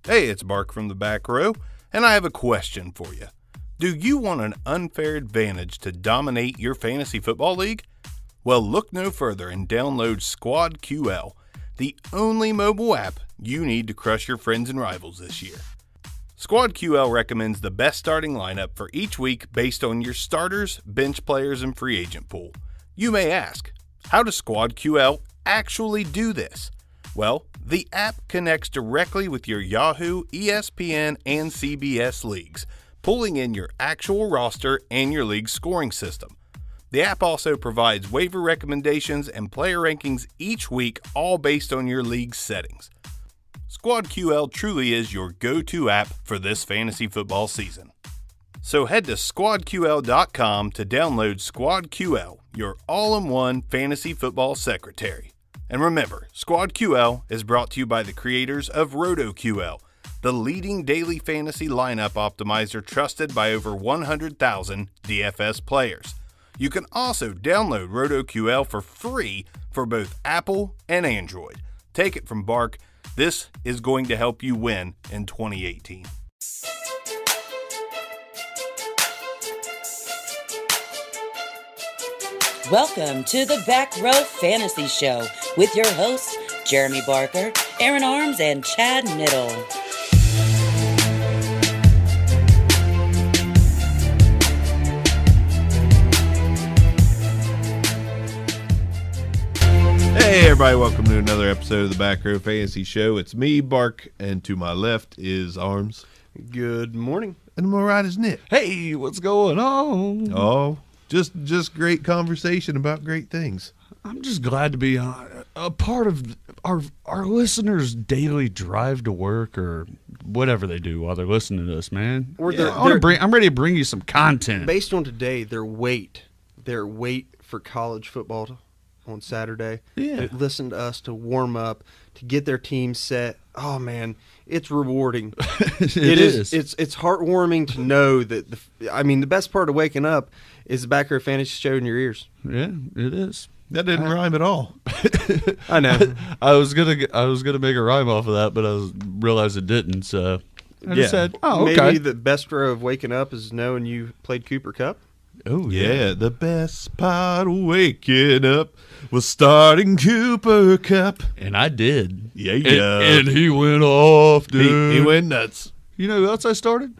Hey, it's Bark from the back row, and I have a question for you. Do you want an unfair advantage to dominate your fantasy football league? Well, look no further and download Squad QL, the only mobile app you need to crush your friends and rivals this year. Squad QL recommends the best starting lineup for each week based on your starters, bench players, and free agent pool. You may ask, how does Squad QL actually do this? Well, the app connects directly with your Yahoo, ESPN, and CBS leagues, pulling in your actual roster and your league's scoring system. The app also provides waiver recommendations and player rankings each week, all based on your league's settings. Squad QL truly is your go-to app for this fantasy football season. So head to squadql.com to download Squad QL, your all-in-one fantasy football secretary. And remember, Squad QL is brought to you by the creators of RotoQL, the leading daily fantasy lineup optimizer trusted by over 100,000 DFS players. You can also download RotoQL for free for both Apple and Android. Take it from Bark, this is going to help you win in 2018. Welcome to the Back Row Fantasy Show with your hosts, Jeremy Barker, Aaron Arms, and Chad Niddle. Hey everybody, welcome to another episode of the Back Row Fantasy Show. It's me, Bark, and to my left is Arms. Good morning. And to my right is Nick. Hey, what's going on? Oh, just great conversation about great things. I'm just glad to be a part of our listeners' daily drive to work or whatever they do while they're listening to us, man. Or I'm ready to bring you some content. Based on today, their wait for college football on Saturday. Yeah. They listen to us to warm up, to get their team set. Oh man, it's rewarding. It is. It's heartwarming to know that the best part of waking up is the Back Row Fantasy Show in your ears. Yeah, it is. That didn't rhyme at all. I know. I was gonna make a rhyme off of that, but I realized it didn't. So I just said, "Oh, okay." Maybe the best row of waking up is knowing you played Cooper Kupp. Oh Yeah, the best part of waking up was starting Cooper Kupp. and I did. Yeah, And he went off, dude. He went nuts. You know who else I started?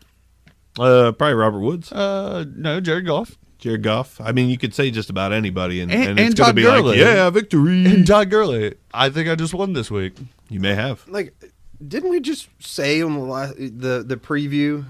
Probably Robert Woods, No, Jared Goff. Jared Goff. I mean, you could say just about anybody, and And it's going to Todd be Gurley. like, yeah, victory. And Todd Gurley. I think I just won this week. You may have. Like, didn't we just say on the preview,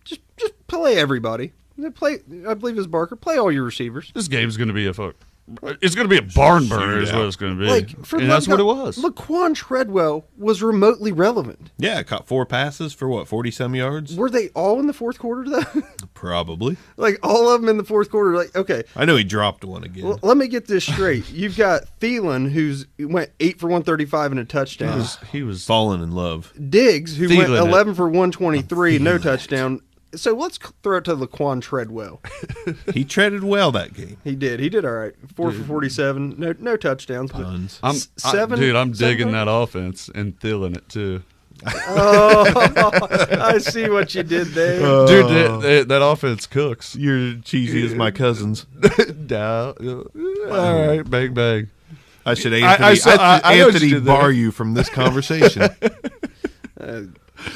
just play everybody? Play, I believe it's Barker. Play all your receivers. This game's going to be it's going to be a barn burner is what it's going to be. And that's what it was. Laquan Treadwell was remotely relevant. Yeah, caught 4 passes for 40-some yards? Were they all in the fourth quarter, though? Probably. Like, all of them in the fourth quarter? Like, okay. I know he dropped one again. Well, let me get this straight. You've got Thielen, who went 8 for 135 and a touchdown. He was Fallen in love. Diggs, who went Thielen. 11 for 123, no touchdown. So let's throw it to Laquan Treadwell. He treaded well that game. He did all right. 4 for 47, no touchdowns. But Puns. I'm seven digging points? that offense and feeling it too. Oh, I see what you did there. Dude, that offense cooks. You're cheesy as my cousins. All right, bang bang. I should I know what you Anthony did there. bar you from this conversation.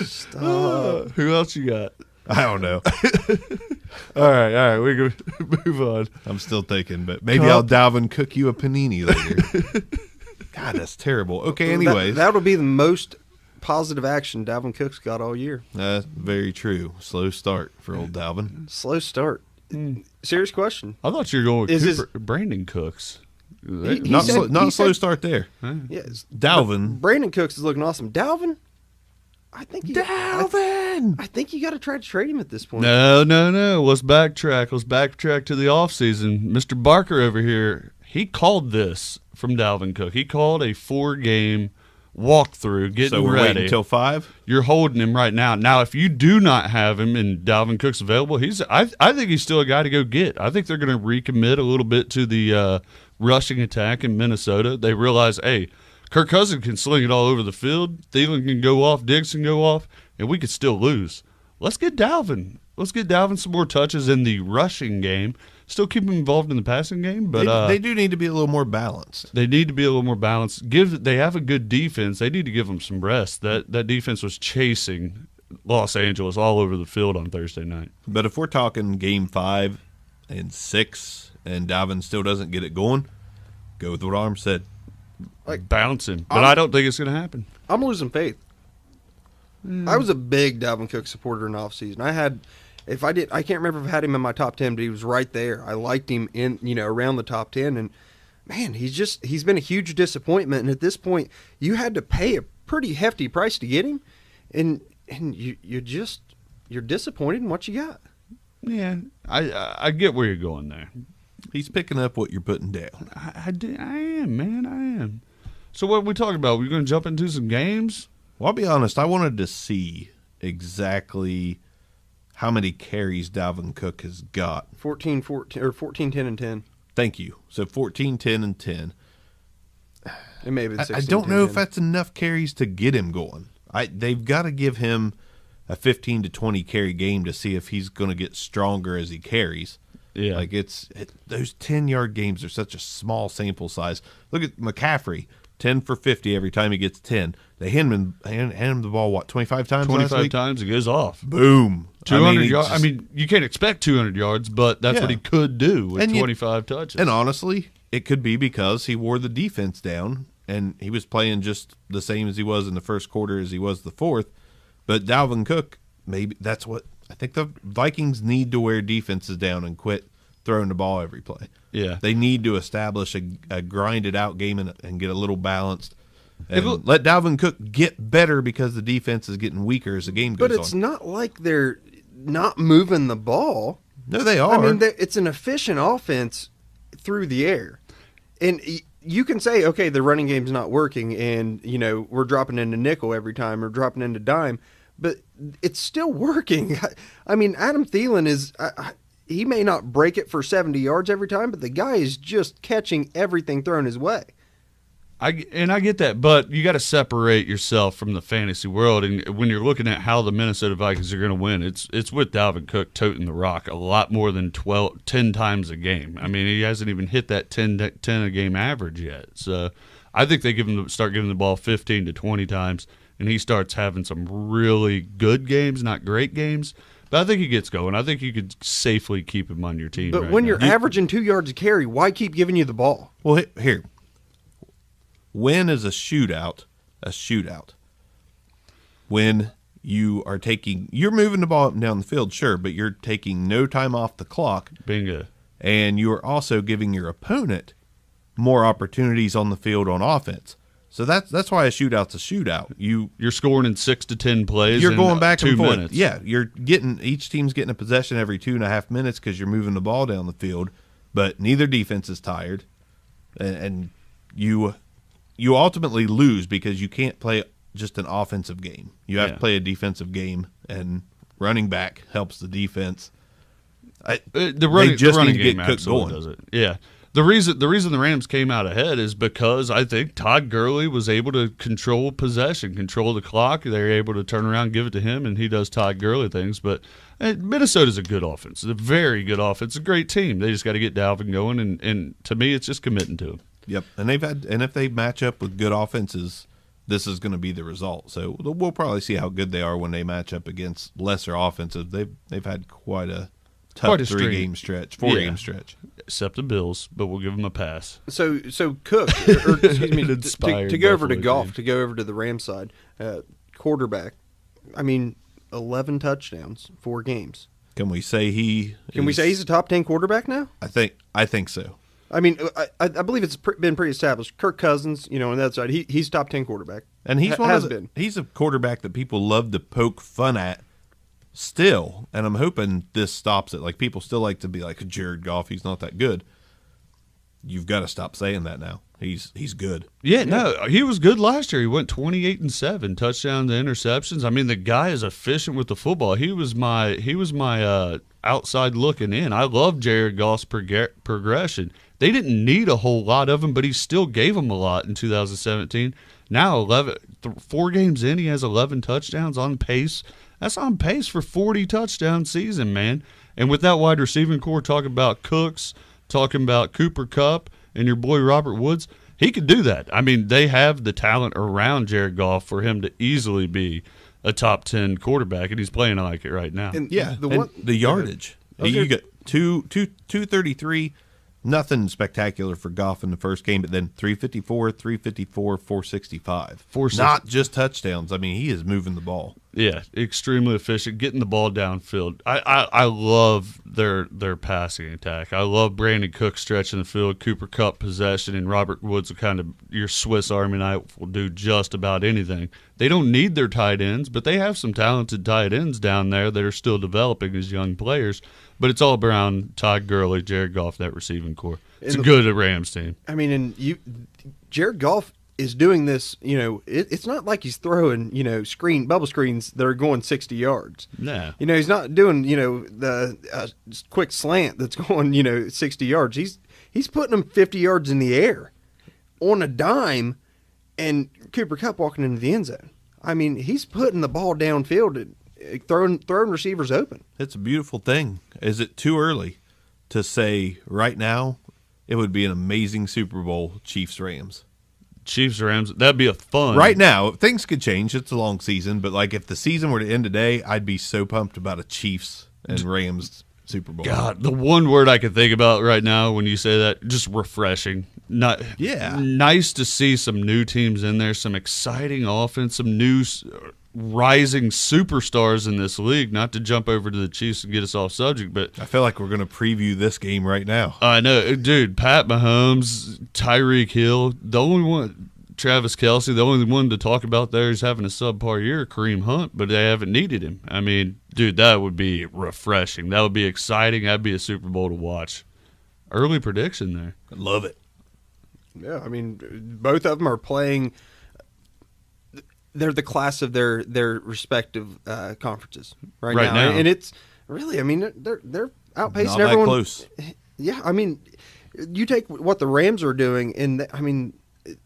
Stop. Who else you got? I don't know. All right, we can move on. I'm still thinking, but maybe I'll Dalvin Cook you a panini later. God, that's terrible. Okay, anyways. That'll be the most positive action Dalvin Cook's got all year. Very true. Slow start for old Dalvin. Slow start. Serious question. I thought you were going with Is Cooper, Brandon Cooks. He Not said- slow said- start there. Yes. Dalvin. Brandon Cooks is looking awesome. Dalvin, I think Dalvin! I think you got to try to trade him at this point. No. Let's backtrack. Let's backtrack to the offseason. Mr. Barker over here, he called this from Dalvin Cook. He called a 4-game walkthrough, getting So we're ready. waiting until 5? You're holding him right now. Now, if you do not have him and Dalvin Cook's available, I think he's still a guy to go get. I think they're going to recommit a little bit to the rushing attack in Minnesota. They realize, hey, Kirk Cousins can sling it all over the field. Thielen can go off. Diggs can go off, and we could still lose. Let's get Dalvin. Let's get Dalvin some more touches in the rushing game. Still keep him involved in the passing game, but they do need to be a little more balanced. They need to be a little more balanced. They have a good defense. They need to give them some rest. That defense was chasing Los Angeles all over the field on Thursday night. But if we're talking game 5 and 6 and Dalvin still doesn't get it going, go with what Arm said. Bouncing. But I don't think it's going to happen. I'm losing faith. I was a big Dalvin Cook supporter in the offseason. I can't remember if I had him in my top 10, but he was right there. I liked him around the top 10, and man, he's been a huge disappointment. And at this point, you had to pay a pretty hefty price to get him, and you're disappointed in what you got. Yeah, I get where you're going there. He's picking up what you're putting down. I am, man. I am. So what are we talking about? We're going to jump into some games? Well, I'll be honest. I wanted to see exactly how many carries Dalvin Cook has got. 14, 10, and 10. Thank you. So 14, 10, and 10. It may have been 16, I don't 10, know 10. if that's enough carries to get him going. They've got to give him a 15 to 20 carry game to see if he's going to get stronger as he carries. Yeah. Like those 10-yard games are such a small sample size. Look at McCaffrey, 10 for 50 every time he gets 10. They hand him the ball, 25 times 25 times it goes off. Boom. 200 yards. You can't expect 200 yards, but that's what he could do with 25 touches. And honestly, it could be because he wore the defense down and he was playing just the same as he was in the first quarter as he was the fourth. But Dalvin Cook, maybe that's what I think the Vikings need to wear defenses down and quit throwing the ball every play. Yeah. They need to establish a grinded out game and get a little balanced. And let Dalvin Cook get better because the defense is getting weaker as the game goes on. But it's not like they're not moving the ball. No, they are. I mean, it's an efficient offense through the air. And you can say, okay, the running game's not working and, we're dropping into nickel every time or dropping into dime, but it's still working. I mean, Adam Thielen he may not break it for 70 yards every time, but the guy is just catching everything thrown his way. I get that, but you got to separate yourself from the fantasy world. And when you're looking at how the Minnesota Vikings are going to win, it's with Dalvin Cook toting the rock a lot more than 10 times a game. I mean, he hasn't even hit that 10 a game average yet. So I think they start giving the ball 15 to 20 times, and he starts having some really good games, not great games. But I think he gets going. I think you could safely keep him on your team. But when you're averaging 2 yards a carry, why keep giving you the ball? Well, here. When is a shootout a shootout? When you're moving the ball up and down the field, sure, but you're taking no time off the clock. Bingo. And you're also giving your opponent more opportunities on the field on offense. So that's why a shootout's a shootout. You're scoring in 6 to 10 plays. You're going back and forth. Minutes. Yeah, each team's getting a possession every 2.5 minutes because you're moving the ball down the field, but neither defense is tired, and you ultimately lose because you can't play just an offensive game. You have to play a defensive game, and running back helps the defense. The running game get Cook going. Does it? Yeah. The reason the Rams came out ahead is because I think Todd Gurley was able to control possession, control the clock. They were able to turn around, give it to him, and he does Todd Gurley things. But Minnesota's a good offense. It's a very good offense. It's a great team. They just got to get Dalvin going, and to me, it's just committing to him. Yep, and if they match up with good offenses, this is going to be the result. So we'll probably see how good they are when they match up against lesser offenses. They've had quite a tough 4-game stretch. Except the Bills, but we'll give them a pass. So Cook, or excuse me, to go over to Buffalo golf, game. to go over to the Rams side, quarterback. I mean, 11 touchdowns, 4 games. Can we say he's a top 10 quarterback now? I think so. I mean, I believe it's been pretty established. Kirk Cousins, on that side, he's top 10 quarterback, and he's he's a quarterback that people love to poke fun at still, and I'm hoping this stops it. Like, people still like to be like, Jared Goff, he's not that good. You've got to stop saying that now. He's good. Yeah, no, he was good last year. He went 28-7, touchdowns and interceptions. I mean, the guy is efficient with the football. He was my outside looking in. I love Jared Goff's progression. They didn't need a whole lot of him, but he still gave them a lot in 2017. Now, 4 games in, he has 11 touchdowns on pace. That's on pace for 40 touchdown season, man. And with that wide receiving core, talking about Cooks, talking about Cooper Kupp, and your boy Robert Woods, he could do that. I mean, they have the talent around Jared Goff for him to easily be a top 10 quarterback, and he's playing like it right now. And the yardage. You got 233. Nothing spectacular for Goff in the first game, but then 354, 465. Not just touchdowns. I mean, he is moving the ball. Yeah, extremely efficient, getting the ball downfield. I love their passing attack. I love Brandon Cook stretching the field, Cooper Kupp possession, and Robert Woods are kind of your Swiss Army knife, will do just about anything. They don't need their tight ends, but they have some talented tight ends down there that are still developing as young players. But it's all around Todd Gurley, Jared Goff, that receiving core. It's a good Rams team. I mean, Jared Goff is doing this, it's not like he's throwing, bubble screens that are going 60 yards. Nah. He's not doing, the quick slant that's going, 60 yards. He's putting them 50 yards in the air on a dime, and Cooper Kupp walking into the end zone. I mean, he's putting the ball downfield and throwing receivers open. It's a beautiful thing. Is it too early to say right now it would be an amazing Super Bowl Chiefs-Rams? Chiefs-Rams, that'd be a fun. Right now, things could change. It's a long season, but like if the season were to end today, I'd be so pumped about a Chiefs and Rams Super Bowl. God, the one word I can think about right now when you say that, just refreshing. Nice to see some new teams in there, some exciting offense, some new rising superstars in this league. Not to jump over to the Chiefs and get us off subject, but I feel like we're going to preview this game right now. I know, dude. Pat Mahomes, Tyreek Hill, the only one, Travis Kelce, the only one to talk about there is having a subpar year, Kareem Hunt, but they haven't needed him. I mean, dude, that would be refreshing. That would be exciting. That'd be a Super Bowl to watch. Early prediction there. I love it. Yeah, I mean, both of them are playing. They're the class of their respective conferences right now, and it's really. I mean, they're outpacing Not everyone. That close. Yeah, I mean, you take what the Rams are doing, and I mean,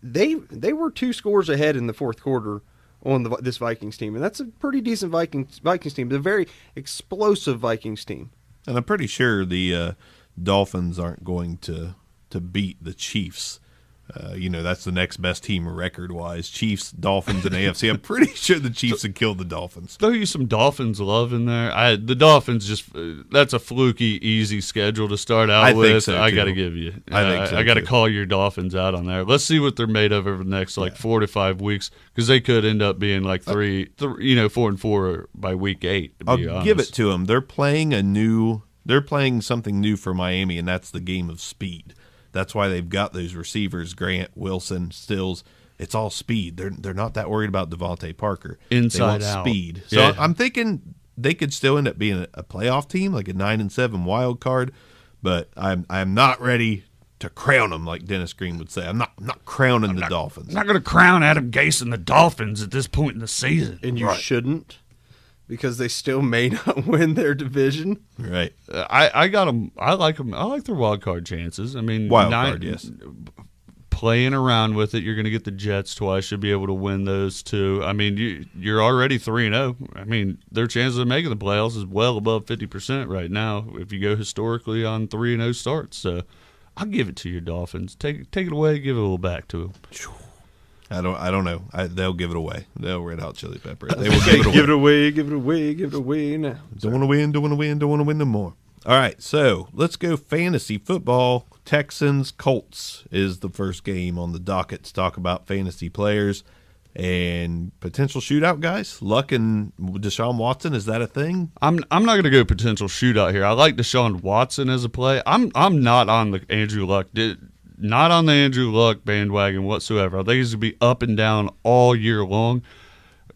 they were 2 scores ahead in the fourth quarter on this Vikings team, and that's a pretty decent Vikings team. They're a very explosive Vikings team, and I'm pretty sure the Dolphins aren't going to beat the Chiefs. That's the next best team record-wise. Chiefs, Dolphins, and AFC. I'm pretty sure the Chiefs would kill the Dolphins. Throw you some Dolphins love in there. The Dolphins that's a fluky, easy schedule to start out with. Think so, I got to give you. I got to call your Dolphins out on there. Let's see what they're made of over the next 4 to 5 weeks, because they could end up being 4-4 by week 8. I'll give it to them. They're playing something new for Miami, and that's the game of speed. That's why they've got those receivers, Grant, Wilson, Stills. It's all speed. They're not that worried about Devontae Parker. Inside they want out. Speed. So yeah. I'm thinking they could still end up being a playoff team, like a 9-7 wild card. But I'm not ready to crown them, like Dennis Green would say. I'm not crowning the Dolphins. I'm not going to crown Adam Gase and the Dolphins at this point in the season. And you shouldn't. Because they still may not win their division. Right. I got them. I like them. I like their wild card chances. I mean, wild card, yes. Playing around with it, you're going to get the Jets twice. Should be able to win those two. I mean, you're already 3-0. I mean, their chances of making the playoffs is well above 50% right now if you go historically on 3-0 starts. So I'll give it to your Dolphins. Take it away. Give it a little back to them. I don't know. They'll give it away. They'll Red Hot Chili Pepper. They will give it away. Give it away now. Don't want to win no more. All right, so let's go fantasy football. Texans Colts is the first game on the docket to talk about fantasy players and potential shootout guys. Luck and Deshaun Watson, is that a thing? I'm not going to go potential shootout here. I like Deshaun Watson as a play. I'm not on the Andrew Luck. Not on the Andrew Luck bandwagon whatsoever. I think he's going to be up and down all year long.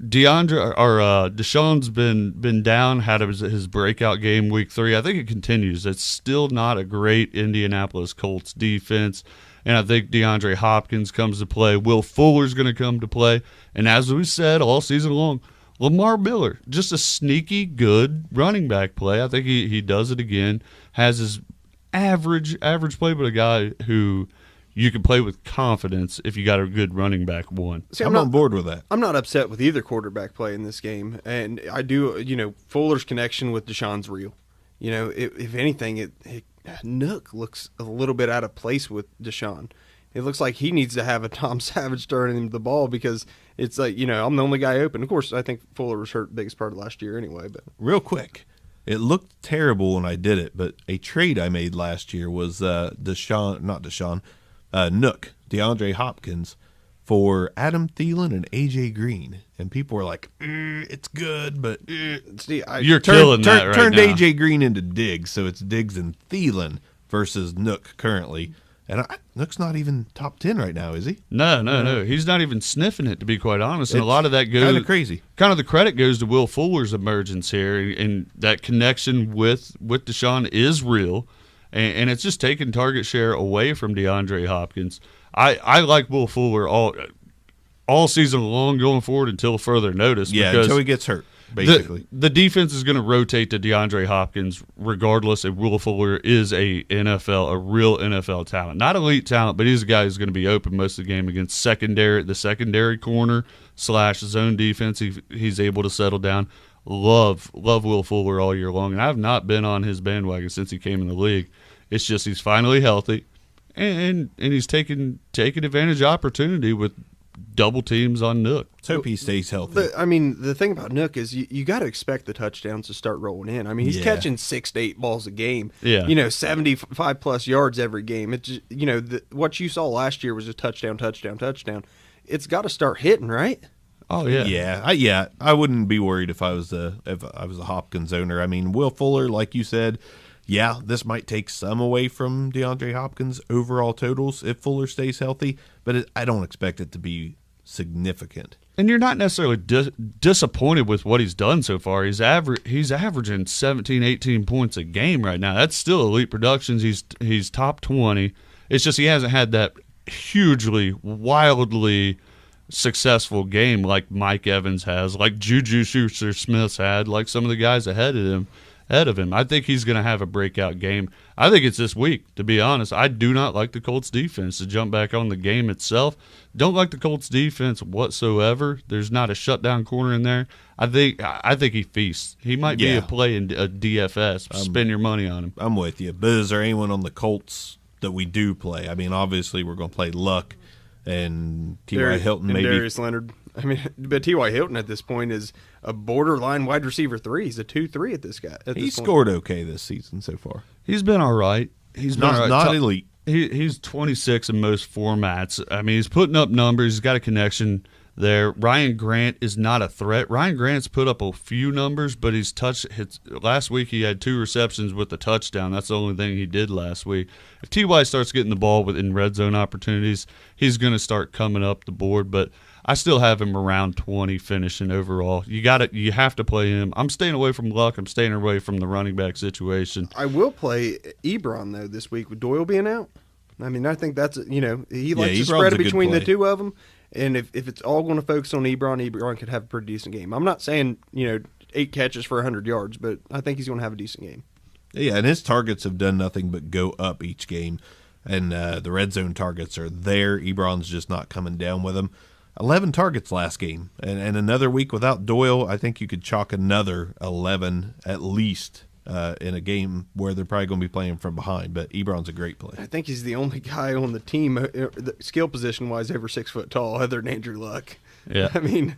Deshaun's been down, had his breakout game week 3. I think it continues. It's still not a great Indianapolis Colts defense. And I think DeAndre Hopkins comes to play. Will Fuller's going to come to play. And as we said all season long, Lamar Miller, just a sneaky good running back play. I think he does it again. Has his average play, but a guy who you can play with confidence if you got a good running back one. See, I'm on board with that. I'm not upset with either quarterback play in this game, and I do. Fuller's connection with Deshaun's real. If anything, Nook looks a little bit out of place with Deshaun. It looks like he needs to have a Tom Savage throwing him the ball because it's like, I'm the only guy open. Of course, I think Fuller was hurt the biggest part of last year anyway. But Real quick, it looked terrible when I did it, but a trade I made last year was Nook, DeAndre Hopkins, for Adam Thielen and A.J. Green. And people were like, it's good, but You're killing that right turned now. A.J. Green into Diggs, so it's Diggs and Thielen versus Nook currently. And Nook's not even top 10 right now, is he? No. He's not even sniffing it, to be quite honest. And a It's lot of that goes kind of crazy. Kind of the credit goes to Will Fuller's emergence here, and that connection with Deshaun is real, and it's just taking target share away from DeAndre Hopkins. I like Will Fuller all season long going forward until further notice. Yeah, because until he gets hurt, basically. The defense is going to rotate to DeAndre Hopkins regardless if Will Fuller is a real NFL talent. Not elite talent, but he's a guy who's going to be open most of the game against the secondary corner / zone defense. He's able to settle down. Love Will Fuller all year long, and I've not been on his bandwagon since he came in the league. It's just he's finally healthy, and he's taking advantage of opportunity with double teams on Nook. Let's hope he stays healthy. the thing about Nook is you got to expect the touchdowns to start rolling in. I mean, he's catching 6 to 8 balls a game. Yeah. 75 plus yards every game. It's just, what you saw last year was a touchdown. It's got to start hitting, right? Oh yeah. Yeah. I wouldn't be worried if I was a Hopkins owner. I mean, Will Fuller, like you said, yeah, this might take some away from DeAndre Hopkins' overall totals if Fuller stays healthy, but I don't expect it to be significant. And you're not necessarily disappointed with what he's done so far. He's averaging 17, 18 points a game right now. That's still elite productions. He's top 20. It's just he hasn't had that hugely, wildly successful game like Mike Evans has, like Juju Schuster-Smith's had, like some of the guys ahead of him. I think he's going to have a breakout game. I think it's this week, to be honest. I do not like the Colts defense, to jump back on the game itself. Don't like the Colts defense whatsoever. There's not a shutdown corner in there. I think he feasts. He might be a play in a DFS. Spend your money on him. I'm with you. But is there anyone on the Colts that we do play? I mean, obviously we're going to play Luck and T.Y. Hilton, and maybe. Darius Leonard. I mean, but T.Y. Hilton at this point is a borderline wide receiver 3. He's a 2-3 at this guy. He scored okay this season so far. He's been all right. He's been all right. Not elite. He's 26 in most formats. I mean, he's putting up numbers. He's got a connection there. Ryan Grant is not a threat. Ryan Grant's put up a few numbers, but last week he had 2 receptions with a touchdown. That's the only thing he did last week. If T.Y. starts getting the ball in red zone opportunities, he's going to start coming up the board, but I still have him around 20 finishing overall. You have to play him. I'm staying away from Luck. I'm staying away from the running back situation. I will play Ebron though this week with Doyle being out. I mean, I think that's he likes to spread it between the two of them. And if it's all going to focus on Ebron could have a pretty decent game. I'm not saying 8 catches for 100 yards, but I think he's going to have a decent game. Yeah, and his targets have done nothing but go up each game, and the red zone targets are there. Ebron's just not coming down with them. 11 targets last game, and another week without Doyle, I think you could chalk another 11 at least in a game where they're probably going to be playing from behind. But Ebron's a great play. I think he's the only guy on the team, skill position-wise, over 6 foot tall, other than Andrew Luck. Yeah. I mean,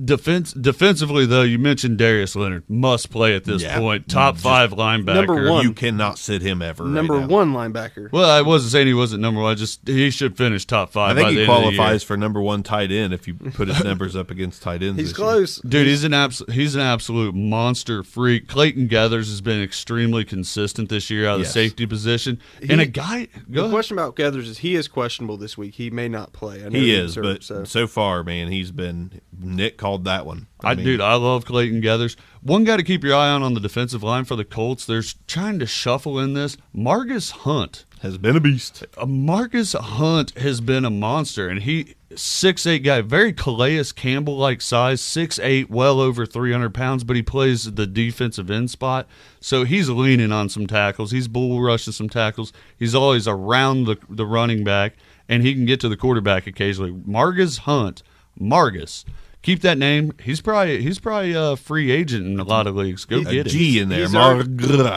defensively, though, you mentioned Darius Leonard. Must play at this point. Top 5 linebacker. Number 1. You cannot sit him ever. Number right 1 linebacker. Well, I wasn't saying he wasn't number 1. He should finish top 5. I think by the he end of the year. qualifies for number 1 tight end if you put his numbers up against tight ends. He's this year. close. Dude, he's an absolute monster freak. Clayton Gathers has been extremely consistent this year out of the safety position. And a guy, the question about Gathers is he is questionable this week. He may not play. I know He he's is, hurt, but so far, man, he's been Nick called that one. Dude, I love Clayton Geathers. One guy to keep your eye on the defensive line for the Colts. They're trying to shuffle in this. Marcus Hunt has been a beast. Marcus Hunt has been a monster, and he 6'8" guy, very Calais Campbell-like size, 6'8", well over 300 pounds, but he plays the defensive end spot, so he's leaning on some tackles. He's bull rushing some tackles. He's always around the running back, and he can get to the quarterback occasionally. Marcus Hunt, Marcus. Keep that name. He's probably a free agent in a lot of leagues. Go get it. G in there.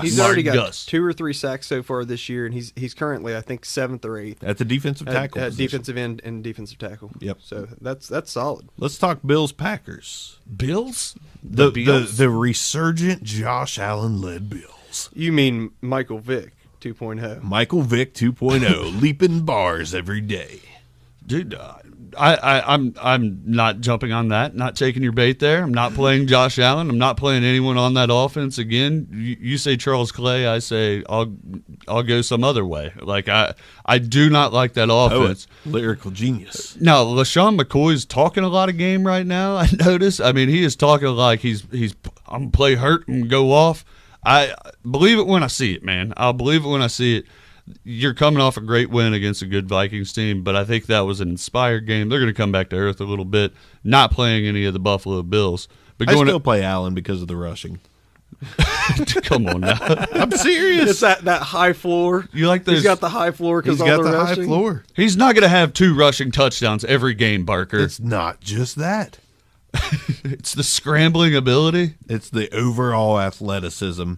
He's already got 2 or 3 sacks so far this year, and he's currently, I think, 7th or 8th at the defensive tackle at defensive end and defensive tackle. Yep. So that's solid. Let's talk Bills Packers. Bills? The resurgent Josh Allen led Bills. You mean Michael Vick 2.0? Michael Vick 2.0, leaping bars every day. Dude, I'm not jumping on that. Not taking your bait there. I'm not playing Josh Allen. I'm not playing anyone on that offense again. You say Charles Clay. I say I'll go some other way. Like I do not like that offense. Lyrical genius. Now LaShawn McCoy's talking a lot of game right now. I notice. I mean, he is talking like he's I'm gonna play hurt and go off. I believe it when I see it, man. I'll believe it when I see it. You're coming off a great win against a good Vikings team, but I think that was an inspired game. They're going to come back to earth a little bit, not playing any of the Buffalo Bills. But I still play Allen because of the rushing. Come on now. I'm serious. It's that high floor. You like this? He's got the high floor because he's all got the rushing. high floor. He's not going to have 2 rushing touchdowns every game, Barker. It's not just that. It's the scrambling ability. It's the overall athleticism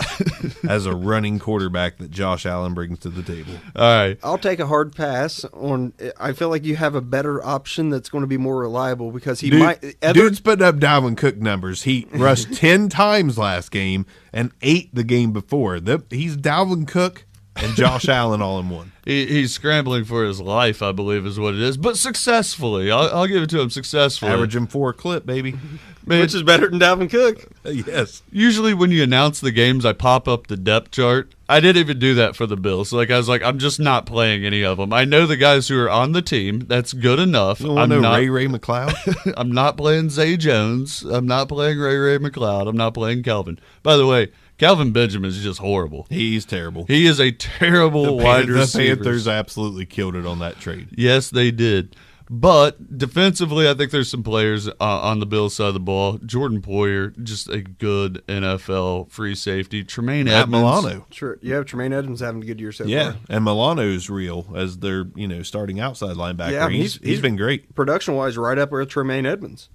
as a running quarterback that Josh Allen brings to the table. All right. I'll take a hard pass on. I feel like you have a better option that's going to be more reliable because dude's putting up Dalvin Cook numbers. He rushed 10 times last game and 8 the game before. He's Dalvin Cook and Josh Allen all in one. He's scrambling for his life, I believe is what it is, but successfully. I'll give it to him successfully. Averaging 4 clip, baby. Man, which is better than Dalvin Cook. Yes. Usually when you announce the games, I pop up the depth chart. I didn't even do that for the Bills. I was like, I'm just not playing any of them. I know the guys who are on the team. That's good enough. You don't know Ray McLeod? I'm not playing Zay Jones. I'm not playing Ray McLeod. I'm not playing Calvin. By the way, Calvin Benjamin is just horrible. He's terrible. He is a terrible wide receiver. The Panthers absolutely killed it on that trade. Yes, they did. But defensively, I think there's some players on the Bills side of the ball. Jordan Poyer, just a good NFL free safety. Tremaine Edmonds. Milano. Sure. Yeah, Tremaine Edmonds having a good year so far. far. And Milano's real as their starting outside linebacker. Yeah, he's been great. Production-wise, right up with Tremaine Edmonds.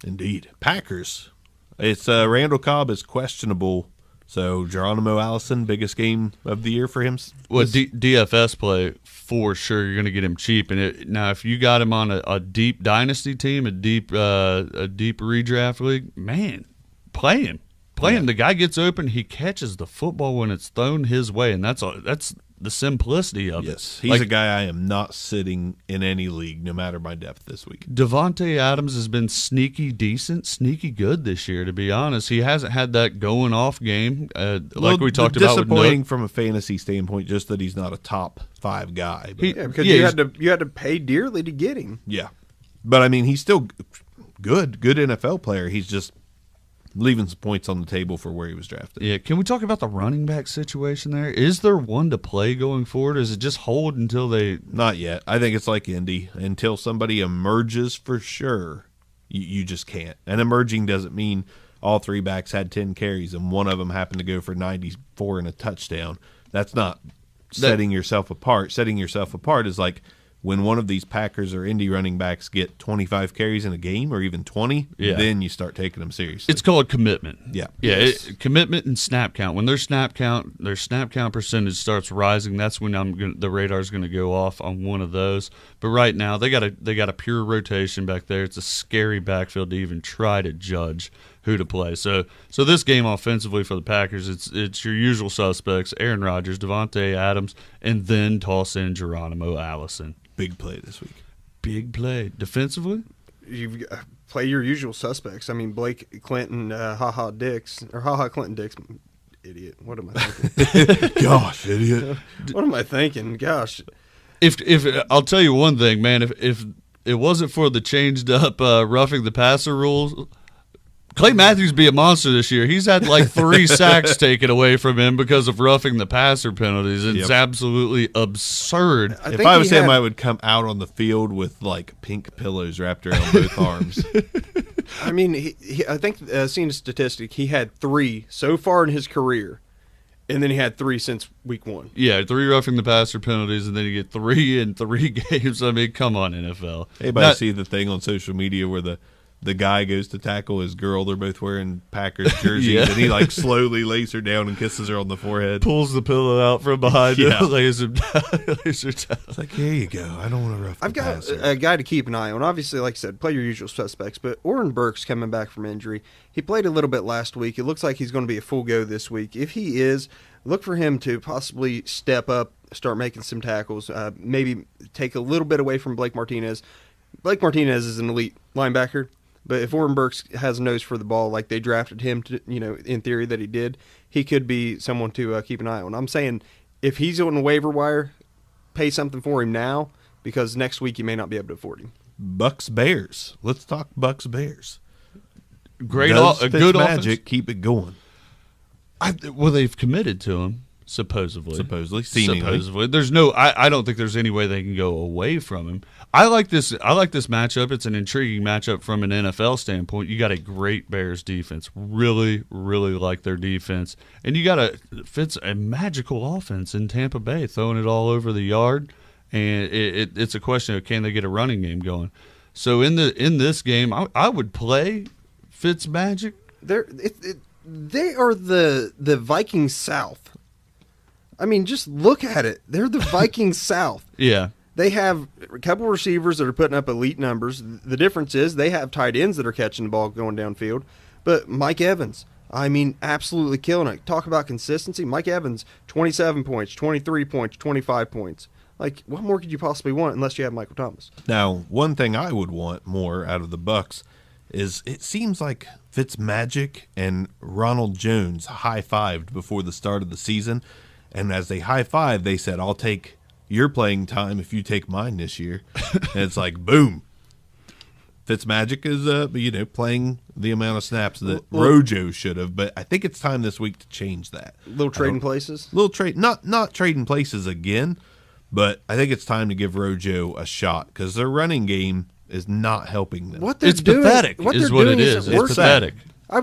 Indeed. Packers. It's Randall Cobb is questionable. So Geronimo Allison, biggest game of the year for him. Well, DFS play for sure. You're going to get him cheap. And now, if you got him on a deep dynasty team, a deep redraft league, man, play him. Play him. The guy gets open. He catches the football when it's thrown his way, and that's the simplicity of it. Yes, he's a guy I am not sitting in any league, no matter my depth this week. Devontae Adams has been sneaky decent, sneaky good this year, to be honest. He hasn't had that going off game like we talked about with disappointing Nook. From a fantasy standpoint, just that he's not a top 5 guy. But, Because you had to pay dearly to get him. Yeah, but I mean, he's still good NFL player. He's just leaving some points on the table for where he was drafted. Yeah, can we talk about the running back situation there? Is there one to play going forward? Or is it just hold until they... Not yet. I think it's like Indy. Until somebody emerges for sure, you just can't. And emerging doesn't mean all 3 backs had 10 carries and one of them happened to go for 94 and a touchdown. That's not setting yourself apart. Setting yourself apart is like when one of these Packers or Indy running backs get 25 carries in a game or even 20, then you start taking them seriously. It's called commitment. Yeah. Yeah, commitment and snap count. When their snap count percentage starts rising, that's when the radar's going to go off on one of those. But right now, they got a pure rotation back there. It's a scary backfield to even try to judge who to play. So this game offensively for the Packers, it's your usual suspects: Aaron Rodgers, Devontae Adams, and then toss in Geronimo Allison. Big play this week. Big play. Defensively? You play your usual suspects. I mean, Blake Clinton, HaHa Clinton Dix. Idiot. What am I thinking? Gosh, idiot. What am I thinking? Gosh. If I'll tell you one thing, man, if it wasn't for the changed up roughing the passer rules, Clay Matthews be a monster this year. He's had like 3 sacks taken away from him because of roughing the passer penalties. It's absolutely absurd. If I was him, I would come out on the field with like pink pillows wrapped around both arms. I mean, I think seeing a statistic, he had 3 so far in his career, and then he had 3 since week 1. Yeah, 3 roughing the passer penalties, and then you get 3 in 3 games. I mean, come on, NFL. Anybody see the thing on social media where the guy goes to tackle his girl? They're both wearing Packers jerseys, and he like slowly lays her down and kisses her on the forehead. Pulls the pillow out from behind Yeah. him, lays her down. It's like, here you go. I don't want to rough I've the got passer. a guy to keep an eye on. Obviously, like I said, play your usual suspects, but Oren Burks coming back from injury. He played a little bit last week. It looks like he's going to be a full go this week. If he is, look for him to possibly step up, start making some tackles, maybe take a little bit away from Blake Martinez. Blake Martinez is an elite linebacker, but if Oren Burks has a nose for the ball like they drafted him to, in theory that he did, he could be someone to keep an eye on. I'm saying if he's on the waiver wire, pay something for him now, because next week you may not be able to afford him. Bucks Bears. Let's talk Bucks Bears. Great, Does a good Fitzmagic offense. keep it going? Well, they've committed to him, supposedly. Seemingly. Supposedly. There's no. I don't think there's any way they can go away from him. I like this matchup. It's an intriguing matchup from an NFL standpoint. You got a great Bears defense. Really, really like their defense, and you got a magical offense in Tampa Bay, throwing it all over the yard. And it's a question of, can they get a running game going? So in this game, I would play Fitzmagic. They are the Vikings South. I mean, just look at it. They're the Vikings South. Yeah. They have a couple receivers that are putting up elite numbers. The difference is they have tight ends that are catching the ball going downfield. But Mike Evans, I mean, absolutely killing it. Talk about consistency. Mike Evans, 27 points, 23 points, 25 points. Like, what more could you possibly want unless you have Michael Thomas? Now, one thing I would want more out of the Bucks is it seems like Fitzmagic and Ronald Jones high-fived before the start of the season. And as they high-fived, they said, I'll take your playing time if you take mine this year. And it's like, boom. Fitzmagic is, playing the amount of snaps that Rojo should have. But I think it's time this week to change that. Little trading places? Little trade, not trading places again, but I think it's time to give Rojo a shot because their running game is not helping them. What they're It's doing, pathetic, what is they're what doing it is. isn't It's working. pathetic. I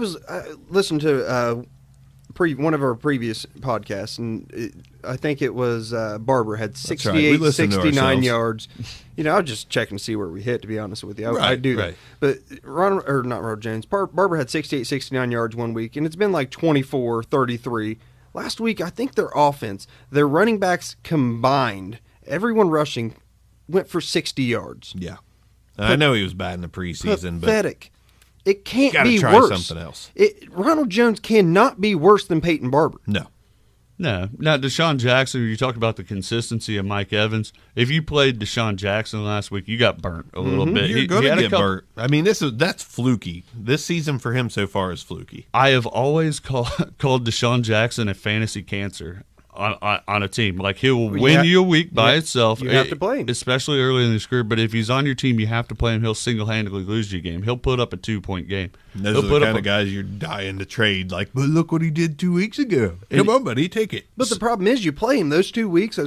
listened to one of our previous podcasts, and I think it was Barber had right. 68, We listen to 69 ourselves. yards. I was just checking to see where we hit, to be honest with you. I Right, do that. right. But not Ronald Jones. Barber had 68, 69 yards one week, and it's been like 24, 33. Last week, I think their offense, their running backs combined, everyone rushing, went for 60 yards. Yeah. I know he was bad in the preseason, but Pathetic. It can't gotta be try worse. something else. Ronald Jones cannot be worse than Peyton Barber. no. No. Now, Deshaun Jackson, you talk about the consistency of Mike Evans. If you played Deshaun Jackson last week, you got burnt a little bit. You're He going had to a get couple- burnt. I mean, that's fluky. This season for him so far is fluky. I have always called Deshaun Jackson a fantasy cancer on a team. Like, he will win you a week by itself. You have to play him. Especially early in his career. But if he's on your team, you have to play him. He'll single-handedly lose you a game. He'll put up a 2-point game. And those He'll are put the up kind of guys you're dying to trade. Like, but look what he did 2 weeks ago. Come on, buddy, take it. But the problem is, you play him those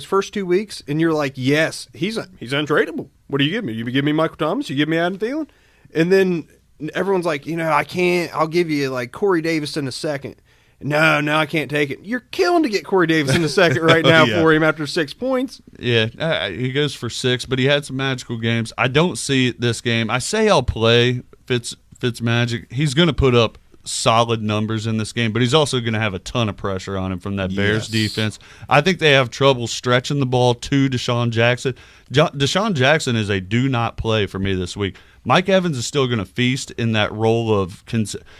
first 2 weeks, and you're like, yes, he's untradeable. What do you give me? You give me Michael Thomas? You give me Adam Thielen? And then everyone's like, I can't. I'll give you like Corey Davis in a second. No, I can't take it. You're killing to get Corey Davis in a second right now Yeah. for him after 6 points. Yeah, he goes for 6, but he had some magical games. I don't see this game. I say I'll play Fitzmagic. He's going to put up solid numbers in this game, but he's also going to have a ton of pressure on him from that Bears Yes. defense. I think they have trouble stretching the ball to Deshaun Jackson. Deshaun Jackson is a do not play for me this week. Mike Evans is still going to feast in that role of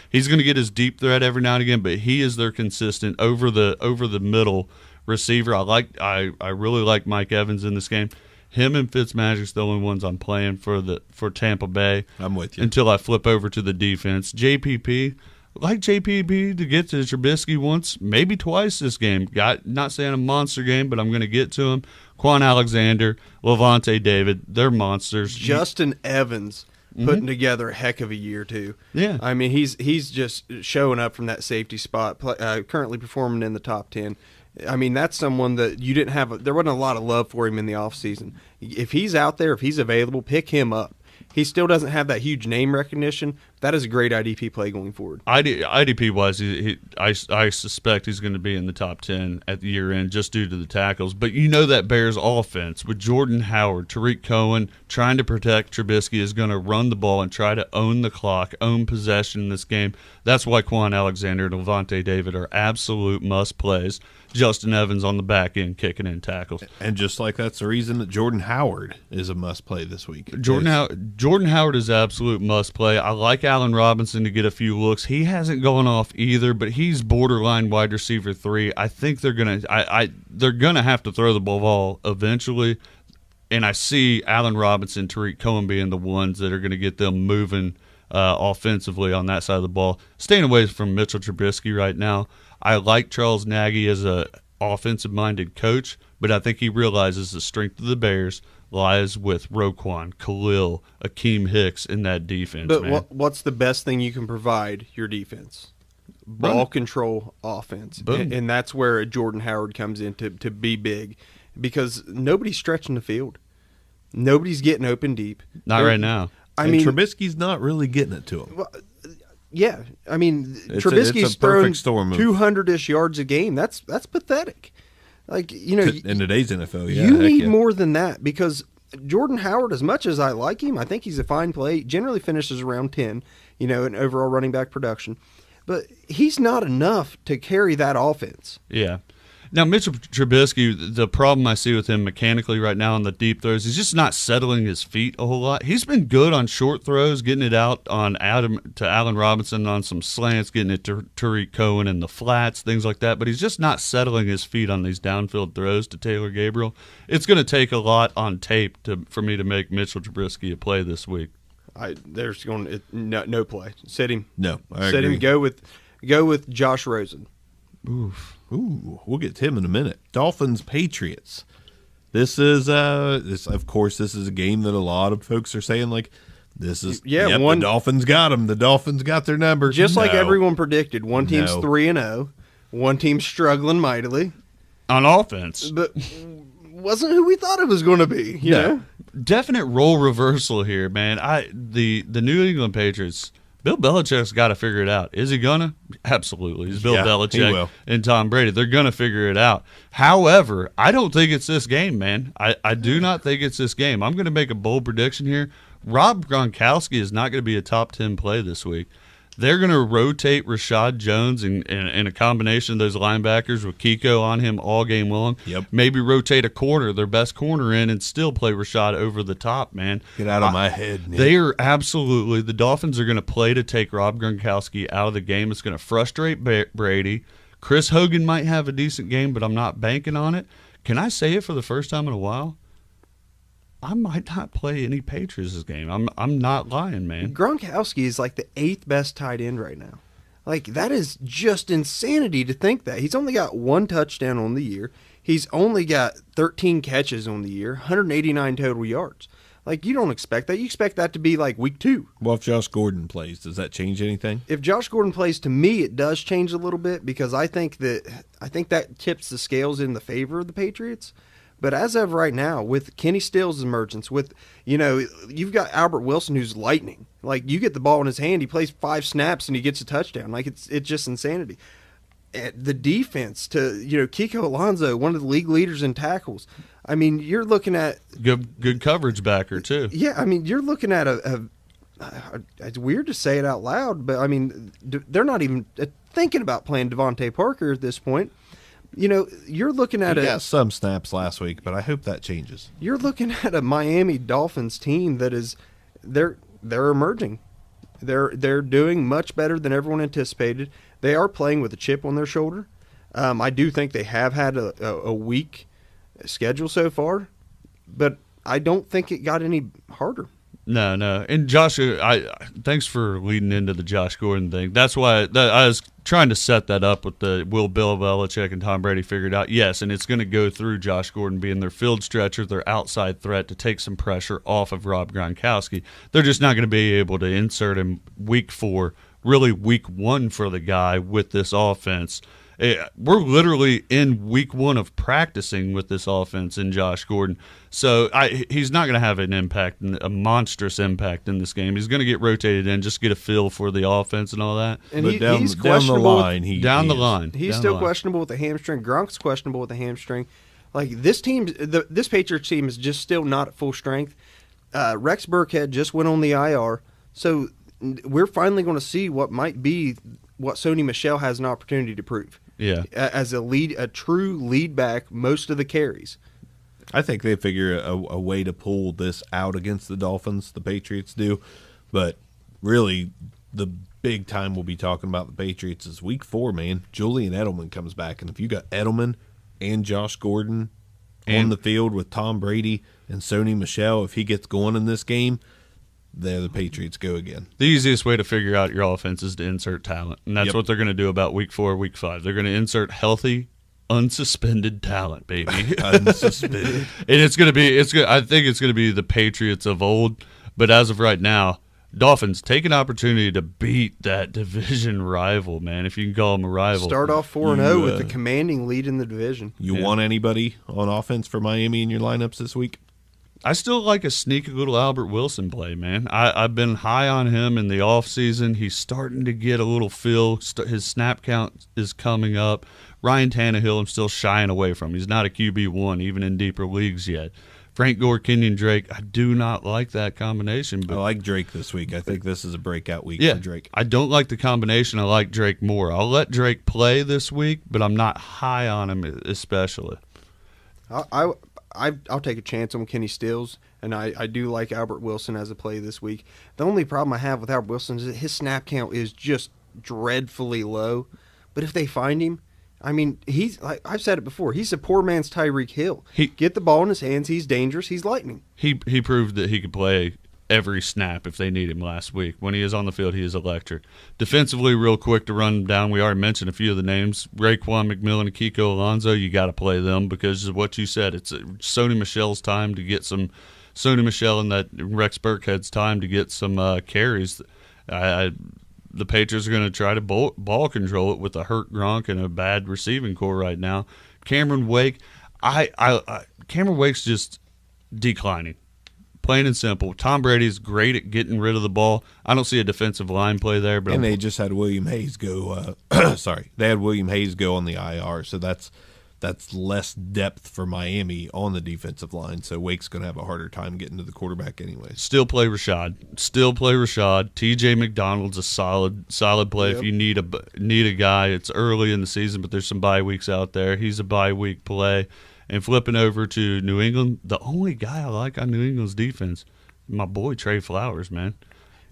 he's going to get his deep threat every now and again, but he is their consistent over the middle receiver. I really like Mike Evans in this game. Him and Fitzmagic's the only ones I'm playing for Tampa Bay. I'm with you. Until I flip over to the defense. JPP, like JPP to get to Trubisky once, maybe twice this game. Not saying a monster game, but I'm going to get to him. Quan Alexander, Levante David, they're monsters. Justin Evans putting together a heck of a year too. Yeah. I mean he's just showing up from that safety spot, currently performing in the top 10. I mean, that's someone that you didn't have. There wasn't a lot of love for him in the offseason. If he's out there, if he's available, pick him up. He still doesn't have that huge name recognition. That is a great IDP play going forward. IDP wise, I suspect he's going to be in the top 10 at the year end just due to the tackles. But you know that Bears offense with Jordan Howard, Tariq Cohen trying to protect Trubisky is going to run the ball and try to own the clock, own possession in this game. That's why Quan Alexander and Levante David are absolute must plays. Justin Evans on the back end kicking in tackles. And just like that's the reason that Jordan Howard is a must play this week. Jordan Howard is absolute must play. I like Allen Robinson to get a few looks. He hasn't gone off either, but he's borderline wide receiver 3. I think they're gonna have to throw the ball eventually, and I see Allen Robinson, Tariq Cohen being the ones that are going to get them moving offensively on that side of the ball. Staying away from Mitchell Trubisky right now. I like Charles Nagy as a offensive-minded coach, but I think he realizes the strength of the Bears lies with Roquan, Khalil, Akeem Hicks in that defense. But what's the best thing you can provide your defense? Ball control offense. And that's where Jordan Howard comes in to be big, because nobody's stretching the field. Nobody's getting open deep. Not right now. I mean, Trubisky's not really getting it to him. Well, yeah, I mean, it's Trubisky's a throwing perfect storm move. 200-ish yards a game. That's pathetic. Like, you know, In today's NFL, yeah. you heck need yeah. more than that, because Jordan Howard, as much as I like him, I think he's a fine play. Generally finishes around 10, you know, in overall running back production. But he's not enough to carry that offense. Yeah. Now, Mitchell Trubisky, the problem I see with him mechanically right now on the deep throws, he's just not settling his feet a whole lot. He's been good on short throws, getting it out on Allen Robinson on some slants, getting it to Tariq Cohen in the flats, things like that. But he's just not settling his feet on these downfield throws to Taylor Gabriel. It's going to take a lot on tape for me to make Mitchell Trubisky a play this week. There's going no play. Sit him. No, I Sit agree. him. Go with Josh Rosen. Ooh, we'll get to him in a minute. Dolphins Patriots. This is of course this is a game that a lot of folks are saying like this is the Dolphins got them. The Dolphins got their number. Just like everyone predicted. One team's No. 3-0. One team's struggling mightily. On offense. But wasn't who we thought it was going to be. You know? Definite role reversal here, man. The New England Patriots, Bill Belichick's got to figure it out. Is he gonna? Absolutely. He's Bill Yeah, he Belichick will. and Tom Brady. They're gonna figure it out. However, I don't think it's this game, man. I do not think it's this game. I'm gonna make a bold prediction here. Rob Gronkowski is not gonna be a top 10 play this week. They're going to rotate Rashad Jones in a combination of those linebackers with Kiko on him all game long. Yep. Maybe rotate a corner, their best corner in, and still play Rashad over the top, man. Get out of my head, Nick. They are absolutely – the Dolphins are going to play to take Rob Gronkowski out of the game. It's going to frustrate Brady. Chris Hogan might have a decent game, but I'm not banking on it. Can I say it for the first time in a while? I might not play any Patriots this game. I'm not lying, man. Gronkowski is like the 8th best tight end right now. Like, that is just insanity to think that. He's only got 1 touchdown on the year. He's only got 13 catches on the year, 189 total yards. Like, you don't expect that. You expect that to be like week 2. Well, if Josh Gordon plays, does that change anything? If Josh Gordon plays, to me, it does change a little bit, because I think that tips the scales in the favor of the Patriots. But as of right now, with Kenny Stills' emergence, with, you know, you've got Albert Wilson who's lightning. Like, you get the ball in his hand, he plays 5 snaps and he gets a touchdown. Like, it's just insanity. The defense to, you know, Kiko Alonso, one of the league leaders in tackles. I mean, you're looking at good coverage backer too. Yeah, I mean, you're looking at it's weird to say it out loud, but I mean, they're not even thinking about playing Devontae Parker at this point. You know, you're looking at He got some snaps last week, but I hope that changes. You're looking at a Miami Dolphins team that is they're emerging. They're doing much better than everyone anticipated. They are playing with a chip on their shoulder. I do think they have had a weak schedule so far, but I don't think it got any harder. No. And Josh, thanks for leading into the Josh Gordon thing. That's why I was trying to set that up with the will Bill Belichick and Tom Brady figure it out? Yes, and it's going to go through Josh Gordon being their field stretcher, their outside threat to take some pressure off of Rob Gronkowski. They're just not going to be able to insert him week 4, really week 1 for the guy with this offense. We're literally in week 1 of practicing with this offense in Josh Gordon. So he's not going to have an impact, a monstrous impact in this game. He's going to get rotated in, just get a feel for the offense and all that. And But he's down the questionable. line, He's Down the line. still questionable with the hamstring. Gronk's questionable with the hamstring. Like this Patriots team is just still not at full strength. Rex Burkhead just went on the IR. So we're finally going to see what might be what Sony Michel has an opportunity to prove. Yeah. As a true lead back most of the carries. I think they figure a way to pull this out against the Dolphins. The Patriots do. But really, the big time we'll be talking about the Patriots is week 4, man. Julian Edelman comes back. And if you got Edelman and Josh Gordon on the field with Tom Brady and Sony Michel, if he gets going in this game, there the Patriots go again. The easiest way to figure out your offense is to insert talent, and that's what they're going to do about week 4, week 5. They're going to insert healthy, unsuspended talent, baby. Unsuspended. And it's going to be I think it's going to be the Patriots of old, but as of right now, Dolphins take an opportunity to beat that division rival, man, if you can call them a rival. Start off 4-0 with the commanding lead in the division. You want anybody on offense for Miami in your lineups this week? I still like a sneaky little Albert Wilson play, man. I've been high on him in the offseason. He's starting to get a little feel. His snap count is coming up. Ryan Tannehill I'm still shying away from. He's not a QB1, even in deeper leagues yet. Frank Gore, Kenyon Drake, I do not like that combination. But I like Drake this week. I think this is a breakout week yeah, for Drake. I don't like the combination. I like Drake more. I'll let Drake play this week, but I'm not high on him especially. I'll take a chance on Kenny Stills, and I do like Albert Wilson as a play this week. The only problem I have with Albert Wilson is that his snap count is just dreadfully low. But if they find him, I mean, he's like I've said it before. He's a poor man's Tyreek Hill. Get the ball in his hands. He's dangerous. He's lightning. He proved that he could play every snap if they need him last week. When he is on the field, he is electric. Defensively, real quick to run down, we already mentioned a few of the names. Raekwon McMillan and Kiko Alonso, you got to play them because of what you said. It's Sony Michel's time to get some – Sony Michel and that Rex Burkhead's time to get some carries. The Patriots are going to try to ball control it with a hurt Gronk and a bad receiving core right now. Cameron Wake, Cameron Wake's just declining. Plain and simple. Tom Brady's great at getting rid of the ball. I don't see a defensive line play there. But they just had William Hayes go. They had William Hayes go on the IR, so that's less depth for Miami on the defensive line. So Wake's going to have a harder time getting to the quarterback anyway. Still play Rashad. T.J. McDonald's a solid play. Yep. If you need a guy, it's early in the season, but there's some bye weeks out there. He's a bye week play. And flipping over to New England, the only guy I like on New England's defense, my boy Trey Flowers, man.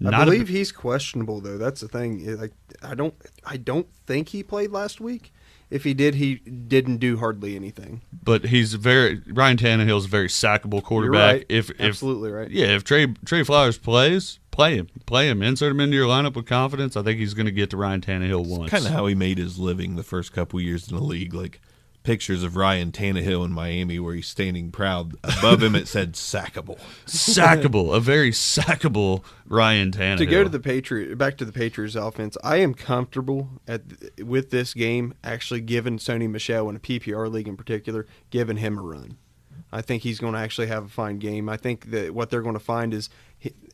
I believe he's questionable though. That's the thing. Like I don't think he played last week. If he did, he didn't do hardly anything. But Ryan Tannehill's a very sackable quarterback. You're right. Absolutely right. Yeah, if Trey Flowers plays, play him, insert him into your lineup with confidence. I think he's going to get to Ryan Tannehill once. Kind of how he made his living the first couple years in the league, like. Pictures of Ryan Tannehill in Miami where he's standing proud. Above him, it said sackable. Sackable. A very sackable Ryan Tannehill. To go to back to the Patriots offense, I am comfortable with this game actually giving Sony Michel in a PPR league in particular, giving him a run. I think he's going to actually have a fine game. I think that what they're going to find is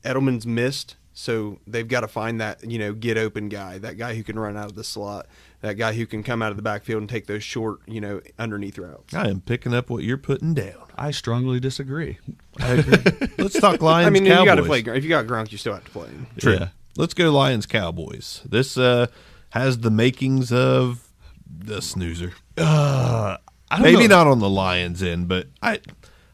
Edelman's missed, so they've got to find that, get open guy, that guy who can run out of the slot, that guy who can come out of the backfield and take those short, underneath routes. I am picking up what you're putting down. I strongly disagree. I agree. Let's talk Lions. I mean, Cowboys. you got to play. If you got Gronk, you still have to play him. True. Yeah. Let's go Lions Cowboys. This has the makings of the snoozer. Maybe not on the Lions end, but I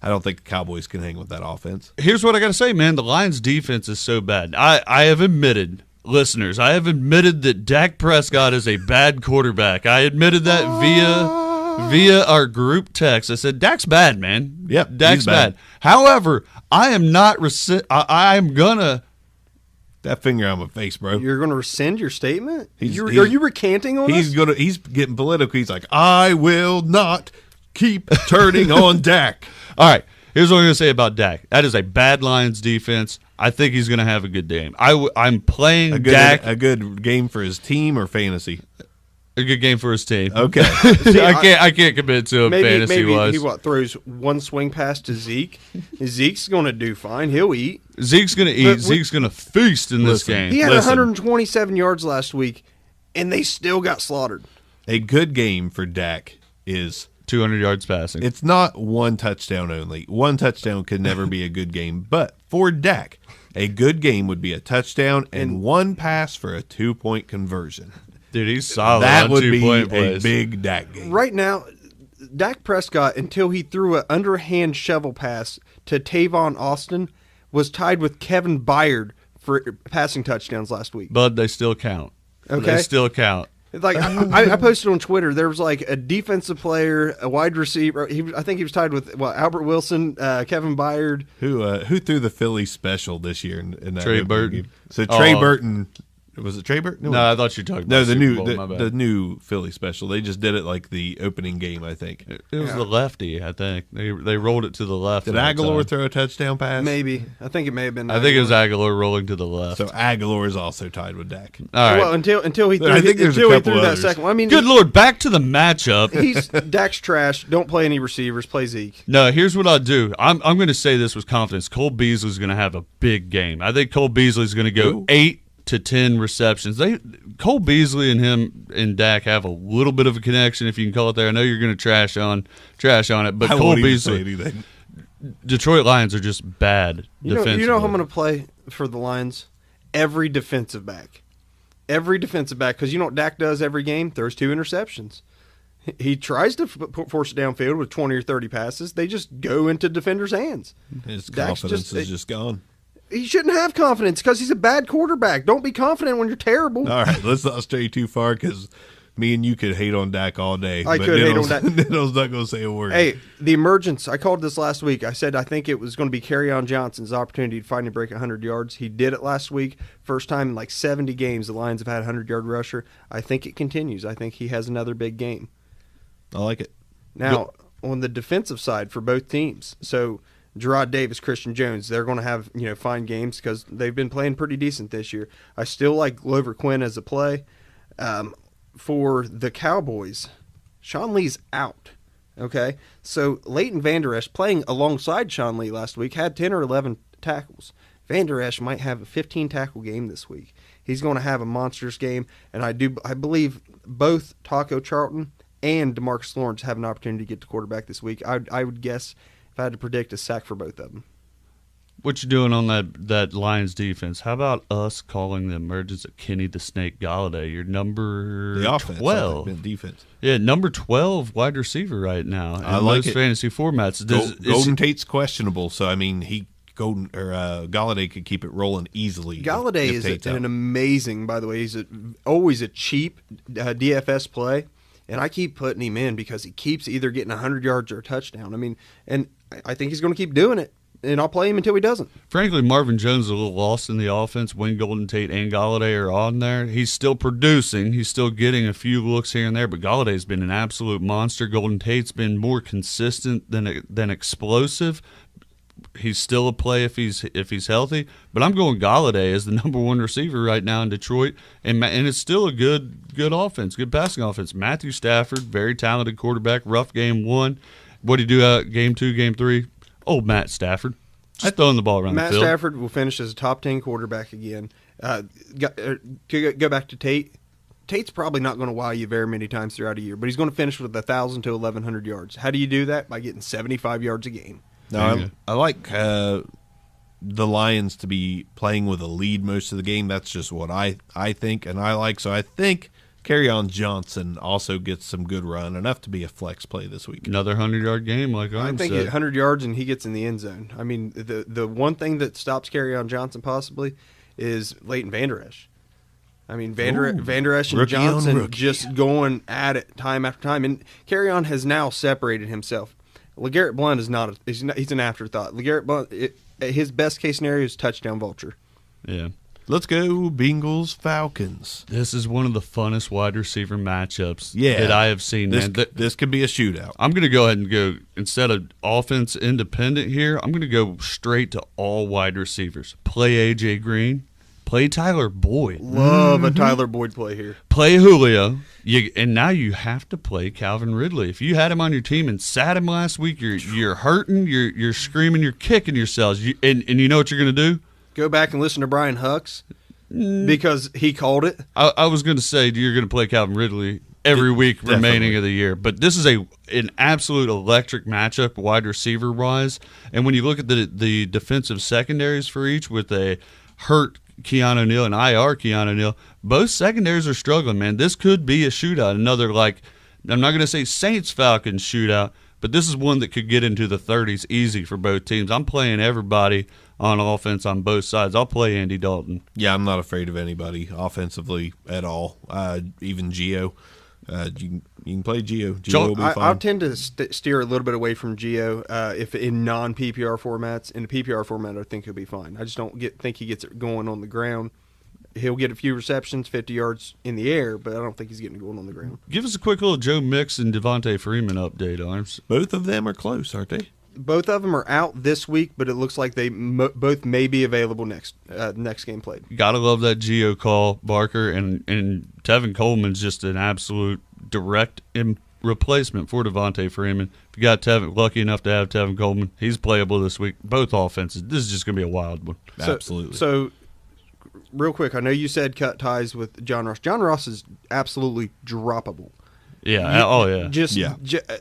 don't think the Cowboys can hang with that offense. Here's what I got to say, man. The Lions' defense is so bad. I have admitted, listeners, that Dak Prescott is a bad quarterback. I admitted that via our group text. I said, Dak's bad, man. Yep, Dak's bad. However, I am not I am going to That finger on my face, bro. You're going to rescind your statement? He's- Are he's- you recanting on He's us? he's getting political. He's like, I will not keep turning on Dak. All right, here's what I'm going to say about Dak. That is a bad Lions defense. I think he's going to have a good game. I'm playing Dak. A good game for his team or fantasy. A good game for his team. Okay. I can't commit to him fantasy maybe wise. he throws one swing pass to Zeke. Zeke's going to do fine. He'll eat. Zeke's going to eat. But Zeke's going to feast in this Listen, game. He had Listen. 127 yards last week, and they still got slaughtered. A good game for Dak is 200 yards passing. it's not one touchdown only. One touchdown could never be a good game. But for Dak, a good game would be a touchdown and one pass for a 2-point conversion. Dude, he's solid. That on would be 2-point a plays. big Dak game. Right now, Dak Prescott, until he threw an underhand shovel pass to Tavon Austin, was tied with Kevin Byard for passing touchdowns last week. Bud, they still count. Okay. They still count. It's like I posted on Twitter, there was like a defensive player, a wide receiver. I think he was tied with Albert Wilson, Kevin Byard. Who threw the Philly special this year in that Trey opening Burton. game? So Trey Oh. Burton. Was it Trey Burton? No, I thought you were talking about No, the Super new Bowl, my bad. the new Philly special. They just did it like the opening game, I think. It was the lefty, I think. They rolled it to the left. Did that Aguilar time. throw a touchdown pass? Maybe. I think it may have been. I think it was Aguilar rolling to the left. So Aguilar is also tied with Dak. All right. Well, until he threw, I think there's a until he couple threw that others. second one. I mean, Good Lord, back to the matchup. he's Dak's trash. Don't play any receivers. Play Zeke. No, here's what I'll do. I'm going to say this with confidence. Cole Beasley's going to have a big game. I think Cole Beasley's going to go Who? 8 to 10 receptions. Cole Beasley and him and Dak have a little bit of a connection, if you can call it there. I know you're going to trash on it, but I Cole won't even say Beasley, anything. Detroit Lions are just bad defensively. You know how I'm going to play for the Lions? Every defensive back. Every defensive back. Because you know what Dak does every game? Throws 2 interceptions. He tries to force it downfield with 20 or 30 passes. They just go into defenders' hands. His Dak's confidence is just gone. He shouldn't have confidence because he's a bad quarterback. Don't be confident when you're terrible. All right, let's not stray too far because me and you could hate on Dak all day. I but could hate on Niddle's- Dak. Niddle's not going to say a word. Hey, the emergence. I called this last week. I said I think it was going to be Kerryon Johnson's opportunity to finally break 100 yards. He did it last week. First time in like 70 games the Lions have had a 100-yard rusher. I think it continues. I think he has another big game. I like it. Now, on the defensive side for both teams, so Gerard Davis, Christian Jones, they're going to have fine games because they've been playing pretty decent this year. I still like Glover Quinn as a play. For the Cowboys, Sean Lee's out. Okay, so Leighton Vander Esch playing alongside Sean Lee last week had 10 or 11 tackles. Vander Esch might have a 15 tackle game this week. He's going to have a monstrous game, and I believe both Taco Charlton and DeMarcus Lawrence have an opportunity to get to quarterback this week. I would guess if I had to predict a sack for both of them. What you doing on that Lions defense? How about us calling the emergence of Kenny the Snake Galladay? Your number The offense, 12. I like the defense. Yeah, number 12 wide receiver right now in I like most it. fantasy formats. Golden Tate's questionable, so I mean Galladay could keep it rolling easily. Galladay if is Tate's an out. amazing, by the way. He's always a cheap DFS play, and I keep putting him in because he keeps either getting 100 yards or a touchdown. I mean, and I think he's going to keep doing it, and I'll play him until he doesn't. Frankly, Marvin Jones is a little lost in the offense when Golden Tate and Galladay are on there. He's still producing. He's still getting a few looks here and there, but Galladay's been an absolute monster. Golden Tate's been more consistent than explosive. He's still a play if he's healthy, but I'm going Galladay as the number 1 receiver right now in Detroit, and it's still a good offense, good passing offense. Matthew Stafford, very talented quarterback, rough game 1. What do you do game 2, game 3? Old Matt Stafford, just throwing the ball around Matt the field. Stafford will finish as a top 10 quarterback again. Go back to Tate. Tate's probably not going to wow you very many times throughout a year, but he's going to finish with 1,000 to 1,100 yards. How do you do that? By getting 75 yards a game. No, I like the Lions to be playing with a lead most of the game. That's just what I think and I like. So I think Kerryon Johnson also gets some good run, enough to be a flex play this week. Another 100-yard game, like I I'm think said. 100 yards and he gets in the end zone. I mean, the one thing that stops Kerryon Johnson possibly is Leighton Vander Esch. I mean, Vander Esch and rookie on Johnson rookie. just going at it time after time. And Kerryon has now separated himself. LeGarrette Blount is not. He's an afterthought. LeGarrette Blount, his best case scenario is touchdown vulture. Yeah. Let's go Bengals Falcons. This is one of the funnest wide receiver matchups Yeah. that I have seen. This, Man. this could be a shootout. I'm going to go ahead and go, instead of offense independent here, I'm going to go straight to all wide receivers. Play A.J. Green. Play Tyler Boyd. Love a Tyler Boyd play here. Play Julio. And now you have to play Calvin Ridley. If you had him on your team and sat him last week, you're hurting, you're screaming, you're kicking yourselves. And you know what you're going to do? Go back and listen to Brian Hucks because he called it. I was going to say you're going to play Calvin Ridley every week remaining of the year, but this is an absolute electric matchup wide receiver wise. And when you look at the defensive secondaries for each with a hurt Keanu Neal and IR Keanu Neal, both secondaries are struggling, man. This could be a shootout. Another, like, I'm not going to say Saints-Falcons shootout, but this is one that could get into the 30s easy for both teams. I'm playing everybody on offense on both sides. I'll play Andy Dalton. Yeah, I'm not afraid of anybody offensively at all. Even Gio. You can play Gio. Gio will be fine. I'll tend to steer a little bit away from Gio if in non-PPR formats. In the PPR format, I think he'll be fine. I just don't think he gets it going on the ground. He'll get a few receptions, 50 yards in the air, but I don't think he's getting it going on the ground. Give us a quick little Joe Mixon and Devontae Freeman update, Arms. Both of them are close, aren't they? Both of them are out this week, but it looks like they both may be available next game played. Gotta love that Gio call, Barker, and Tevin Coleman's just an absolute direct replacement for Devontae Freeman. If you got lucky enough to have Tevin Coleman, he's playable this week. Both offenses. This is just gonna be a wild one. Absolutely. So, real quick, I know you said cut ties with John Ross. John Ross is absolutely droppable. Yeah. Just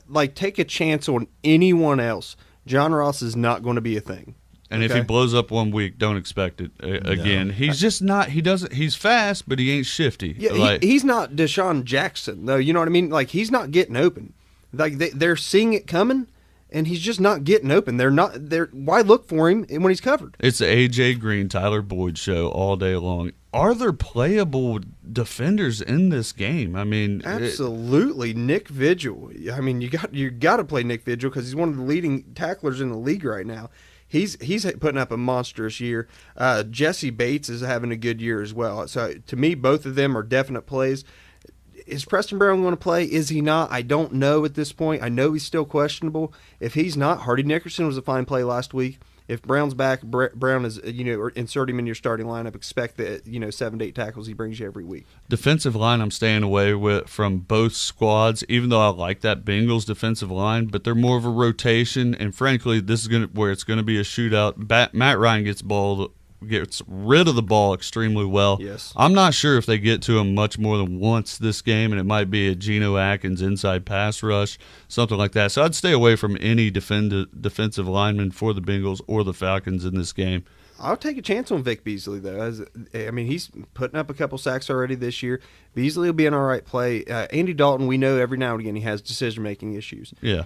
like take a chance on anyone else. John Ross is not going to be a thing. And if he blows up one week, don't expect it again. No. He's just not. He doesn't. He's fast, but he ain't shifty. Yeah, he's not Deshaun Jackson though. You know what I mean? Like he's not getting open. Like they're seeing it coming, and he's just not getting open. Why look for him when he's covered? It's the A.J. Green, Tyler Boyd show all day long. Are there playable defenders in this game? I mean, absolutely. Nick Vigil. I mean, you got to play Nick Vigil because he's one of the leading tacklers in the league right now. He's putting up a monstrous year. Jesse Bates is having a good year as well. So to me, both of them are definite plays. Is Preston Brown going to play? Is he not? I don't know at this point. I know he's still questionable. If he's not, Hardy Nickerson was a fine play last week. If Brown's back, Brown is, or insert him in your starting lineup. Expect that 7 to 8 tackles he brings you every week. Defensive line, I'm staying away with from both squads. Even though I like that Bengals defensive line, but they're more of a rotation. And frankly, this is where it's going to be a shootout. Matt Ryan gets rid of the ball extremely well. Yes. I'm not sure if they get to him much more than once this game, and it might be a Geno Atkins inside pass rush, something like that. So I'd stay away from any defensive lineman for the Bengals or the Falcons in this game. I'll take a chance on Vic Beasley, though. He's putting up a couple sacks already this year. Beasley will be an all right play. Andy Dalton, we know every now and again he has decision-making issues. Yeah.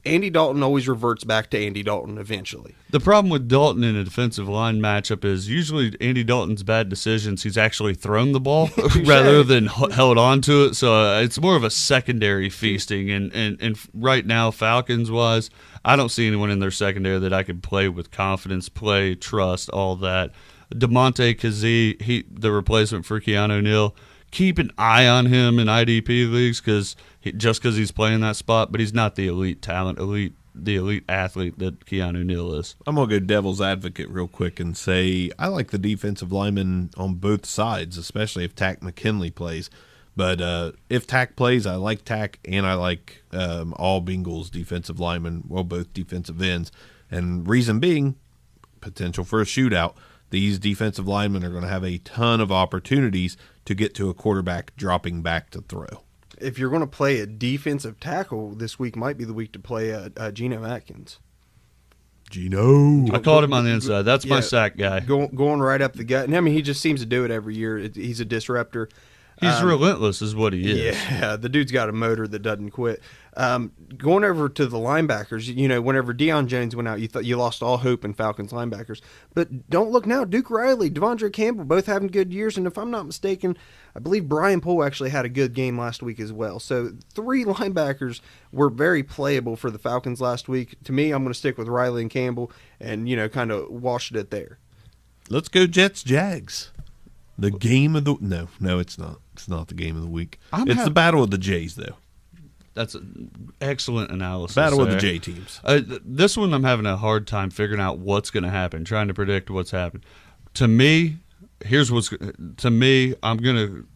Andy Dalton always reverts back to Andy Dalton eventually. The problem with Dalton in a defensive line matchup is usually Andy Dalton's bad decisions, he's actually thrown the ball rather than held on to it. So it's more of a secondary feasting. And right now, Falcons-wise, I don't see anyone in their secondary that I could play with confidence, trust, all that. DeMonte Kazee, the replacement for Keanu Neal, keep an eye on him in IDP leagues because he's playing that spot, but he's not the elite talent, the elite athlete that Keanu Neal is. I'm going to go devil's advocate real quick and say I like the defensive linemen on both sides, especially if Tack McKinley plays. But if Tack plays, I like Tack, and I like all Bengals defensive linemen, both defensive ends. And reason being, potential for a shootout. These defensive linemen are going to have a ton of opportunities to get to a quarterback dropping back to throw. If you're going to play a defensive tackle, this week might be the week to play Geno Atkins. Geno. I called him on the inside. That's my sack guy. Going right up the gut. And he just seems to do it every year. He's a disruptor. He's relentless is what he is. Yeah, the dude's got a motor that doesn't quit. Going over to the linebackers, whenever Deion Jones went out, you thought you lost all hope in Falcons linebackers. But don't look now. Duke Riley, Devondre Campbell, both having good years. And if I'm not mistaken, I believe Brian Poole actually had a good game last week as well. So 3 linebackers were very playable for the Falcons last week. To me, I'm going to stick with Riley and Campbell and, kind of wash it there. Let's go Jets-Jags. The game of the no, it's not. It's not the game of the week. It's the battle of the Jays, though. That's an excellent analysis. Battle of the there. J teams. This one, I'm having a hard time figuring out what's going to happen, trying to predict what's happened. To me, I'm going to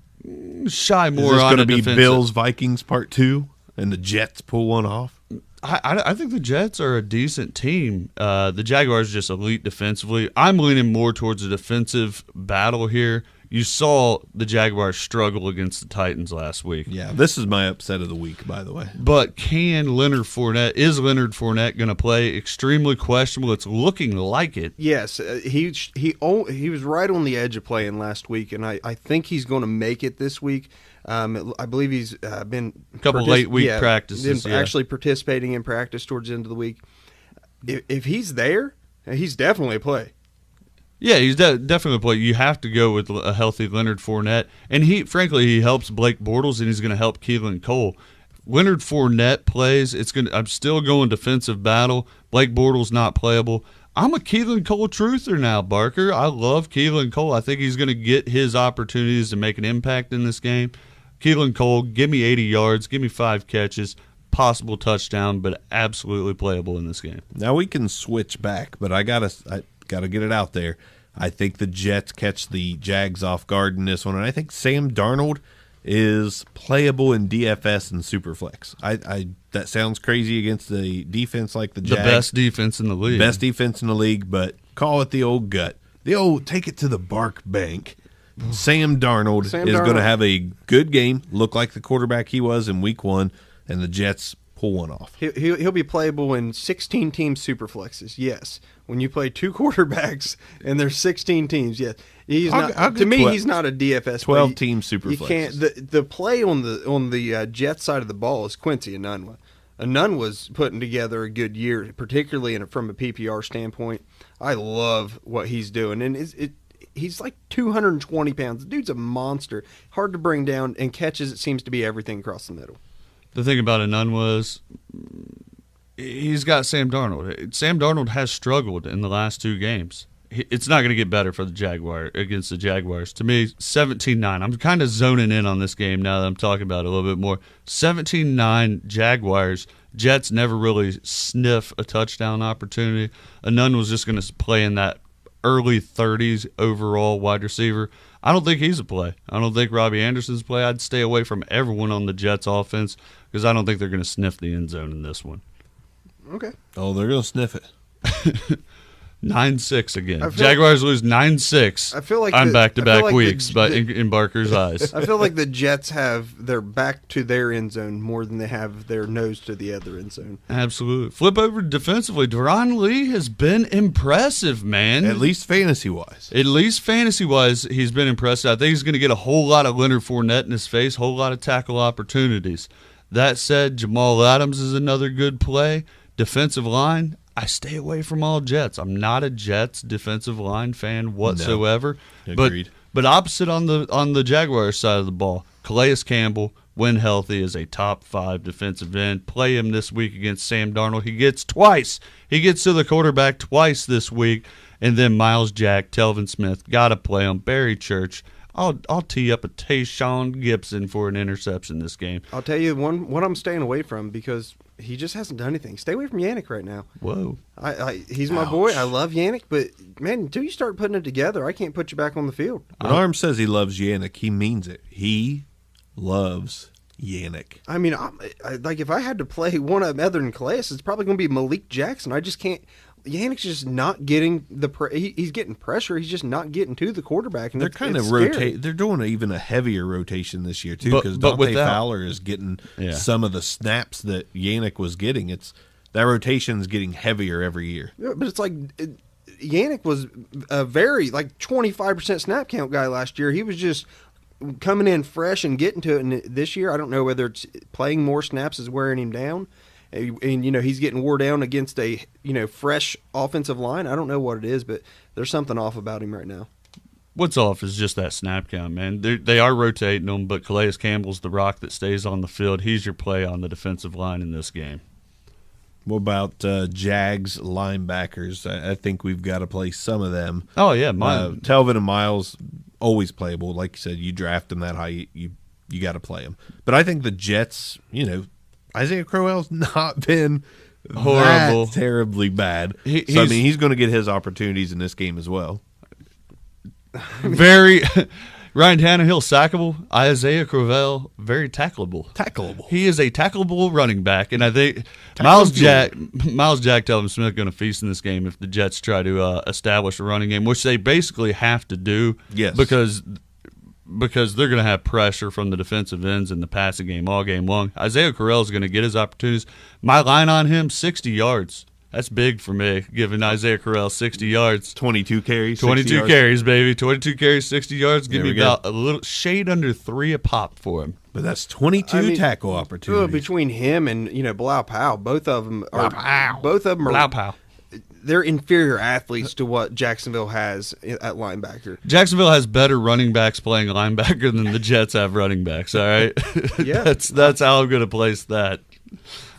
shy more Is this on going to a be defensive. Bills Vikings part 2, and the Jets pull one off? I think the Jets are a decent team. The Jaguars are just elite defensively. I'm leaning more towards a defensive battle here. You saw the Jaguars struggle against the Titans last week. Yeah, this is my upset of the week, by the way. But is Leonard Fournette going to play? Extremely questionable. It's looking like it. Yes, he was right on the edge of playing last week, and I think he's going to make it this week. I believe he's been A couple late week practices. Been actually participating in practice towards the end of the week. If he's there, he's definitely a play. Yeah, he's definitely a play. You have to go with a healthy Leonard Fournette, and he helps Blake Bortles, and he's going to help Keelan Cole. Leonard Fournette plays. I'm still going defensive battle. Blake Bortles not playable. I'm a Keelan Cole truther now, Barker. I love Keelan Cole. I think he's going to get his opportunities to make an impact in this game. Keelan Cole, give me 80 yards, give me 5 catches, possible touchdown, but absolutely playable in this game. Now we can switch back, but I gotta get it out there. I think the Jets catch the Jags off guard in this one, and I think Sam Darnold is playable in DFS and Superflex. That sounds crazy against the defense like the Jags. The best defense in the league. Best defense in the league, but call it the old gut. The old take it to the Bark Bank. Sam Darnold is going to have a good game, look like the quarterback he was in week 1, and the Jets pull one off. He'll be playable in 16-team Superflexes, yes. When you play 2 quarterbacks and there's 16 teams, yes. He's he's not a DFS 12-team Superflex. You can't. The play on the Jets side of the ball is Quincy Enunwa. Enunwa's putting together a good year, particularly from a PPR standpoint. I love what he's doing, and he's like 220 pounds. The dude's a monster. Hard to bring down, and catches, it seems to be everything across the middle. The thing about Enunwa is he's got Sam Darnold. Sam Darnold has struggled in the last 2 games. It's not going to get better for the Jaguars against the Jaguars. To me, 17-9. I'm kind of zoning in on this game now that I'm talking about it a little bit more. 17-9 Jaguars. Jets never really sniff a touchdown opportunity. Enunwa was just going to play in that early 30s overall wide receiver. I don't think he's a play. I don't think Robbie Anderson's a play. I'd stay away from everyone on the Jets offense because I don't think they're going to sniff the end zone in this one. Okay. Oh, they're going to sniff it. 9-6 again. Jaguars lose 9-6. I feel like I'm back-to-back weeks, but in Barker's eyes. I feel like the Jets have their back to their end zone more than they have their nose to the other end zone. Absolutely. Flip over defensively. Deron Lee has been impressive, man. At least fantasy-wise. He's been impressive. I think he's going to get a whole lot of Leonard Fournette in his face, whole lot of tackle opportunities. That said, Jamal Adams is another good play. Defensive line, I stay away from all Jets. I'm not a Jets defensive line fan whatsoever. No. Agreed. But opposite on the Jaguars side of the ball, Calais Campbell, when healthy, is a top 5 defensive end. Play him this week against Sam Darnold. He gets twice. He gets to the quarterback twice this week. And then Miles Jack, Telvin Smith, got to play him. Barry Church. I'll tee up a Tayshaun Gibson for an interception this game. I'll tell you what I'm staying away from because he just hasn't done anything. Stay away from Yannick right now. Whoa. He's my boy. I love Yannick, but, man, until you start putting it together, I can't put you back on the field. When Arm says he loves Yannick, he means it. He loves Yannick. I mean, like if I had to play one other than Calais, it's probably going to be Malik Jackson. I just can't. Yannick's just not getting he's getting pressure. He's just not getting to the quarterback. And they're kind of rotate. They're doing even a heavier rotation this year too, because Dante Fowler is getting some of the snaps that Yannick was getting. That rotation's getting heavier every year. Yeah, but it's like Yannick was a very 25% snap count guy last year. He was just coming in fresh and getting to it. And this year, I don't know whether it's playing more snaps is wearing him down. And, he's getting wore down against a, fresh offensive line. I don't know what it is, but there's something off about him right now. What's off is just that snap count, man. They are rotating them, but Calais Campbell's the rock that stays on the field. He's your play on the defensive line in this game. What about Jags linebackers? I think we've got to play some of them. Oh yeah, Telvin and Miles always playable. Like you said, you draft them that high, you got to play them. But I think the Jets, Isaiah Crowell's not been horrible, that terribly bad. He's going to get his opportunities in this game as well. Very. Ryan Tannehill, sackable. Isaiah Crowell, very tackleable. He is a tackleable running back, and I think Miles Jack, Telvin Smith going to feast in this game if the Jets try to establish a running game, which they basically have to do. Yes. Because they're going to have pressure from the defensive ends in the passing game all game long. Isaiah Crowell is going to get his opportunities. My line on him, 60 yards. That's big for me, giving Isaiah Crowell 60 yards. 22 carries. 22 yards. carries, baby. 22 carries, 60 yards. Give There me we go. about a little shade under 3 a pop for him. But that's 22 tackle opportunities. Between him and Bilal Powell, both of them are Blau pow. they're inferior athletes to what Jacksonville has at linebacker. Jacksonville has better running backs playing linebacker than the Jets have running backs, all right? Yeah. That's how I'm going to place that.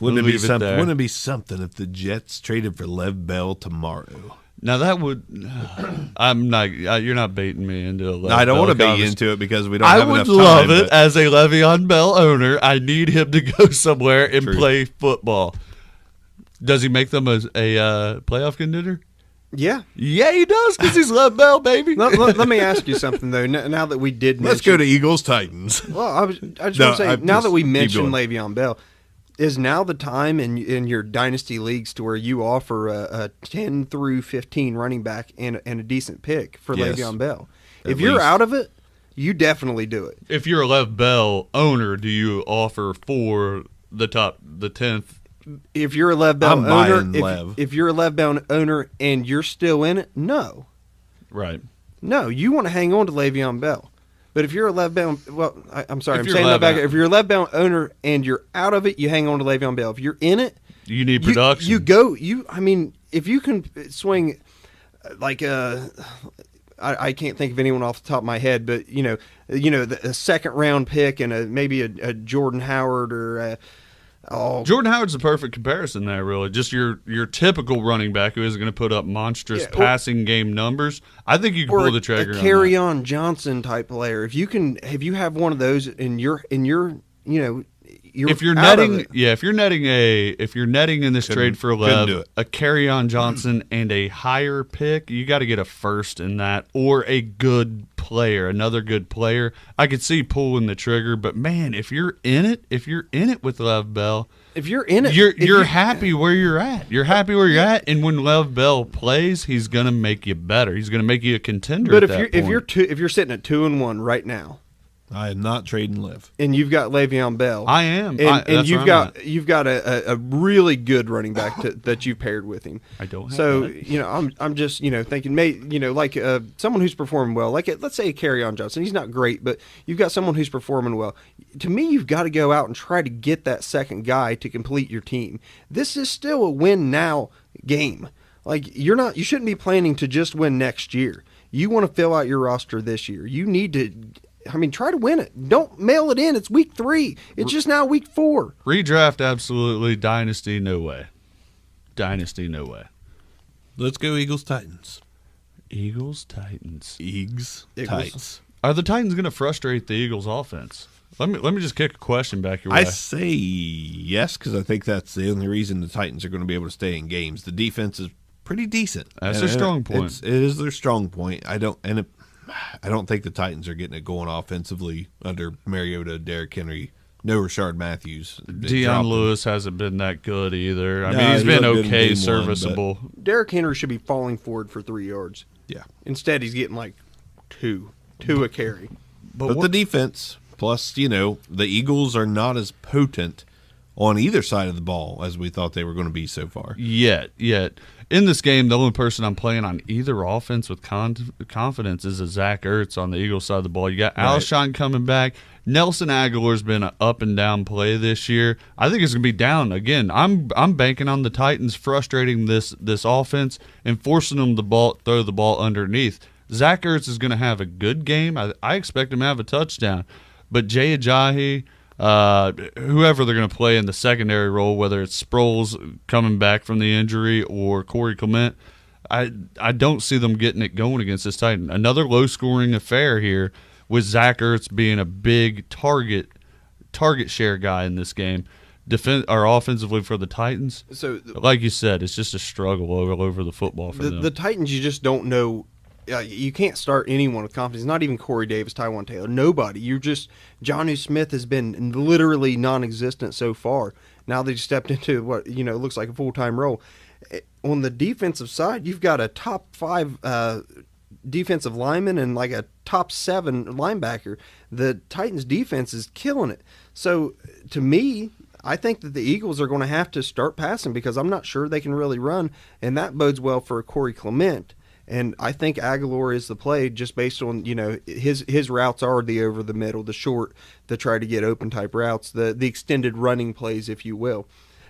Wouldn't We'll it be leave it something? there. Wouldn't it be something if the Jets traded for Lev Bell tomorrow? Now that would I'm not you're not baiting me into a I don't want to bait you conversation. into it because we don't I have would enough time. love it but- as a Le'Veon Bell owner. I need him to go somewhere and True. play football. Does he make them a playoff contender? Yeah. Yeah, he does because he's Lev Bell, baby. Let me ask you something though. Now that we did, Let's go to Eagles Titans. Well, I just No, want to say, now that we keep mentioned going. Le'Veon Bell, is now the time in your dynasty leagues to where you offer a 10 through 15 running back and a decent pick for Yes. Le'Veon Bell. At If you're least. out of it, you definitely do it. If you're a Lev Bell owner, do you offer for the 10th? If you're a Lev Bell I'm owner, buying Lev. if you're a Lev Bell owner and you're still in it, no, Right. you want to hang on to Le'Veon Bell. But if you're a Lev Bell, I'm sorry, If I'm you're saying that back. Lev- If you're a Lev Bell owner and you're out of it, you hang on to Le'Veon Bell. If you're in it, You need production. If you can swing like I can't think of anyone off the top of my head, but a second round pick and maybe a Jordan Howard or Jordan Howard's the perfect comparison there, really. Just your typical running back who isn't going to put up monstrous Yeah, or- passing game numbers. I think you can or pull the trigger a on Carry that. on Johnson type player. If you have one of those in your If you're out of netting, it. if you're netting in this trade for couldn't do Lev, it. a Carry on Johnson and a higher pick, you got to get a first in that or a good player, another good player. I could see pulling the trigger, but man, if you're in it with Lev Bell, If you're in it, you're happy where you're at. You're happy where you're at, and when Lev Bell plays, he's gonna make you better. He's gonna make you a contender. But at if that you're point. if you're sitting at 2-1 right now, I am not trading Lev. and you've got Le'Veon Bell, I am. and That's you've where I'm got you've got a really good running back that you've paired with him. I don't have So that. I'm just thinking, like someone who's performing well, like let's say Carry on Johnson. He's not great, but you've got someone who's performing well. To me, you've got to go out and try to get that second guy to complete your team. This is still a win now game. Like you shouldn't be planning to just win next year. You want to fill out your roster this year. You need to. Try to win it. Don't mail it in. It's week 3. It's just now week 4. Redraft, absolutely. Dynasty, no way. Dynasty, no way. Let's go Eagles Titans. Eagles, Titans. Eagles Eagles. Titans. Are the Titans going to frustrate the Eagles' offense? Let me just kick a question back your way. I say yes because I think that's the only reason the Titans are going to be able to stay in games. The defense is pretty decent. That's And their strong point. It is their strong point. I don't think the Titans are getting it going offensively under Mariota, Derrick Henry, no Rashard Matthews. They dropped Deion him. Lewis hasn't been that good either. I No, mean, he's he been looked good in okay, game 1, serviceable. Derrick Henry should be falling forward for 3 yards. Yeah, Instead, he's getting like two a carry. but the defense plus the Eagles are not as potent on either side of the ball as we thought they were going to be so far. Yet. In this game, the only person I'm playing on either offense with confidence is a Zach Ertz on the Eagles side of the ball. You got Right. Alshon coming back. Nelson Aguilar's been an up and down play this year. I think it's going to be down again. I'm banking on the Titans frustrating this offense and forcing them to throw the ball underneath. Zach Ertz is going to have a good game. I expect him to have a touchdown. But Jay Ajayi, whoever they're going to play in the secondary role, whether it's Sproles coming back from the injury or Corey Clement, I don't see them getting it going against this Titan. Another low-scoring affair here with Zach Ertz being a big target share guy in this game. Offensively for the Titans, So like you said, it's just a struggle all over the football for them. the Titans, you just don't know. You can't start anyone with confidence. Not even Corey Davis, Tywan Taylor, nobody. Jonnu Smith has been literally non-existent so far. Now they just stepped into what looks like a full-time role. On the defensive side, you've got a top 5 defensive lineman and like a top 7 linebacker. The Titans defense is killing it. So to me, I think that the Eagles are going to have to start passing because I'm not sure they can really run, and that bodes well for Corey Clement. And I think Aguilar is the play just based on, his routes are the over the middle, the short, the try to get open type routes, the extended running plays, if you will.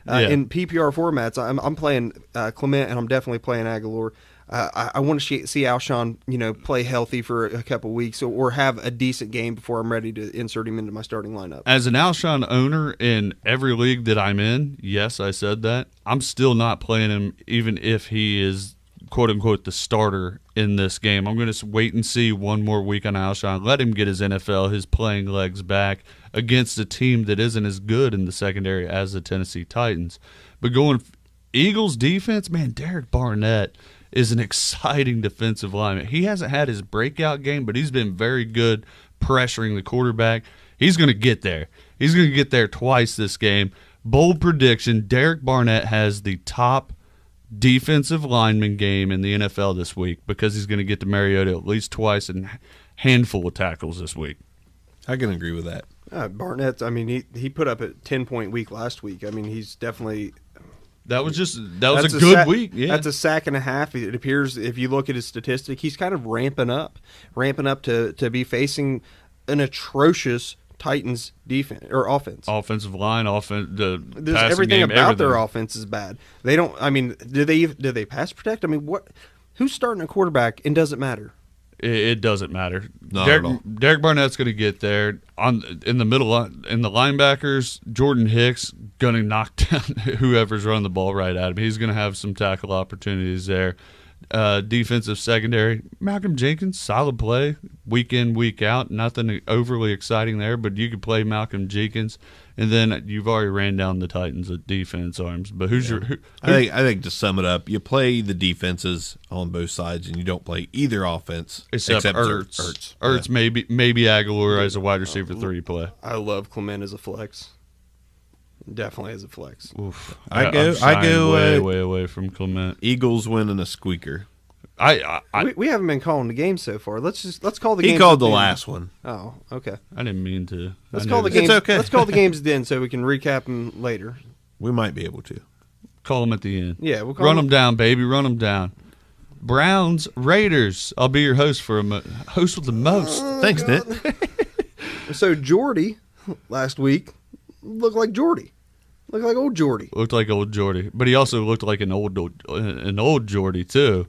In PPR formats, I'm playing Clement, and I'm definitely playing Aguilar. I want to see Alshon, play healthy for a couple weeks or have a decent game before I'm ready to insert him into my starting lineup. As an Alshon owner in every league that I'm in, yes, I said that, I'm still not playing him even if he is, quote-unquote, the starter in this game. I'm going to wait and see one more week on Alshon, let him get his his playing legs back against a team that isn't as good in the secondary as the Tennessee Titans. But going Eagles defense, man, Derek Barnett is an exciting defensive lineman. He hasn't had his breakout game, but he's been very good pressuring the quarterback. He's going to get there. He's going to get there twice this game. Bold prediction, Derek Barnett has the top defensive lineman game in the NFL this week because he's going to get to Mariota at least twice and a handful of tackles this week. I can agree with that. Barnett, he put up a 10-point week last week. He's definitely... That was a good week. Yeah. That's a sack and a half. It appears, if you look at his statistic, he's kind of ramping up to be facing an atrocious Titans defense or offense. Offensive line, everything about their offense is bad. They don't. Do they pass protect? What? Who's starting a quarterback? And does it matter? It doesn't matter. Not at all. Derek Barnett's going to get there in the middle. In the linebackers, Jordan Hicks going to knock down whoever's running the ball right at him. He's going to have some tackle opportunities there. Defensive secondary, Malcolm Jenkins, solid play, week in, week out. Nothing overly exciting there, but you could play Malcolm Jenkins. And then you've already ran down the Titans at defense arms. But I think to sum it up, you play the defenses on both sides, and you don't play either offense except Ertz. Ertz, maybe Aguilar as a wide receiver 3 play. I love Clement as a flex. Definitely as a flex. Oof. I go way away from Clement. Eagles winning a squeaker. We haven't been calling the game so far. Let's call the game. He called the last one. Oh, okay. I didn't mean to. Let's call the games. It's okay. Let's call the games then, so we can recap them later. We might be able to call them at the end. Yeah, we'll run them down, baby. Run them down. Browns, Raiders. I'll be your host host with the most. Thanks, Nick. So Jordy last week looked like Jordy. Looked like old Jordy. Looked like old Jordy, but he also looked like an old Jordy too.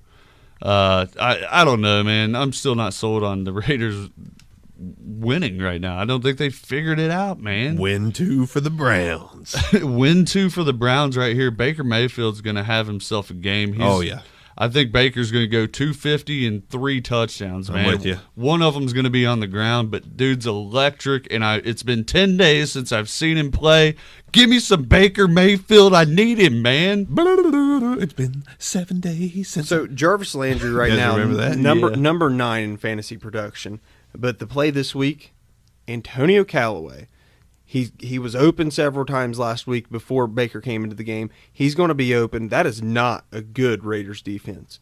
I don't know, man. I'm still not sold on the Raiders winning right now. I don't think they figured it out, man. Win 2 for the Browns. Win 2 for the Browns right here. Baker Mayfield's going to have himself a game. Oh, yeah. I think Baker's going to go 250 and 3 touchdowns, man. I'm with you. One of them's going to be on the ground, but dude's electric, and it's been 10 days since I've seen him play. Give me some Baker Mayfield. I need him, man. It's been 7 days since. So Jarvis Landry right now, remember that? number 9 in fantasy production. But the play this week, Antonio Callaway. He was open several times last week before Baker came into the game. He's going to be open. That is not a good Raiders defense.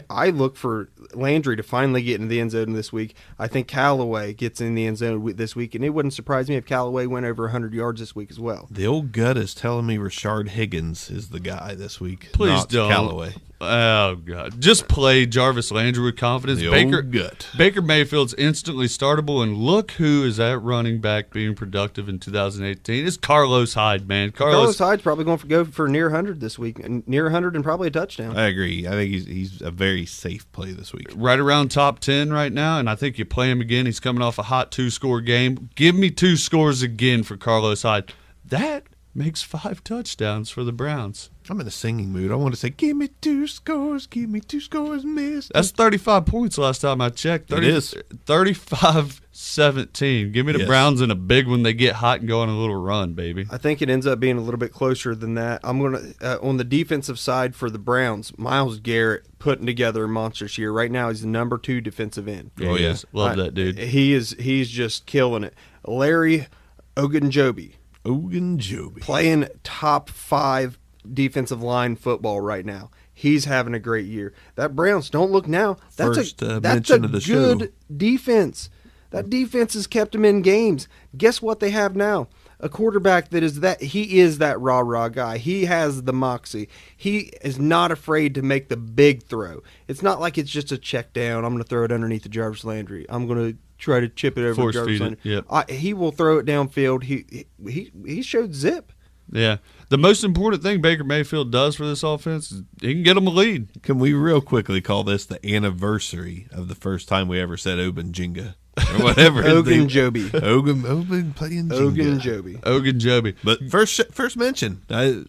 I look for Landry to finally get into the end zone this week. I think Callaway gets in the end zone this week, and it wouldn't surprise me if Callaway went over 100 yards this week as well. The old gut is telling me Rashard Higgins is the guy this week. Please not don't. Callaway. Oh, God. Just play Jarvis Landry with confidence. The Baker old gut. Baker Mayfield's instantly startable, and look who is at running back being productive in 2018. It's Carlos Hyde, man. Carlos Hyde's probably going to go for near 100 this week, and near 100 and probably a touchdown. I agree. I think he's a very safe play this week. Right around top 10 right now, and I think you play him again. He's coming off a hot 2-score game. Give me 2 scores again for Carlos Hyde. That makes 5 touchdowns for the Browns. I'm in a singing mood. I want to say, give me 2 scores, miss. That's 35 points last time I checked. It is. 35-17. Give me the Yes. Browns in a big one. They get hot and go on a little run, baby. I think it ends up being a little bit closer than that. I'm going to on the defensive side for the Browns, Myles Garrett putting together a monstrous year. Right now, he's the number 2 defensive end. Oh, yeah. Love that dude. He's just killing it. Larry Ogunjobi playing top 5 defensive line football right now. He's having a great year. That Browns, don't look now. That's a mention of the show. good defense. That defense has kept him in games. Guess what they have now? A quarterback he is that rah-rah guy. He has the moxie. He is not afraid to make the big throw. It's not like it's just a check down. I'm going to throw it underneath the Jarvis Landry. I'm going to try to chip it over Force Jarvis feed it, Landry. yep. He will throw it downfield. He showed zip. Yeah. The most important thing Baker Mayfield does for this offense is he can get them a lead. Can we real quickly call this the anniversary of the first time we ever said Ogunjinga? Or whatever. Ogunjobi. Ogun playing Jenga. Ogunjobi. But first mention,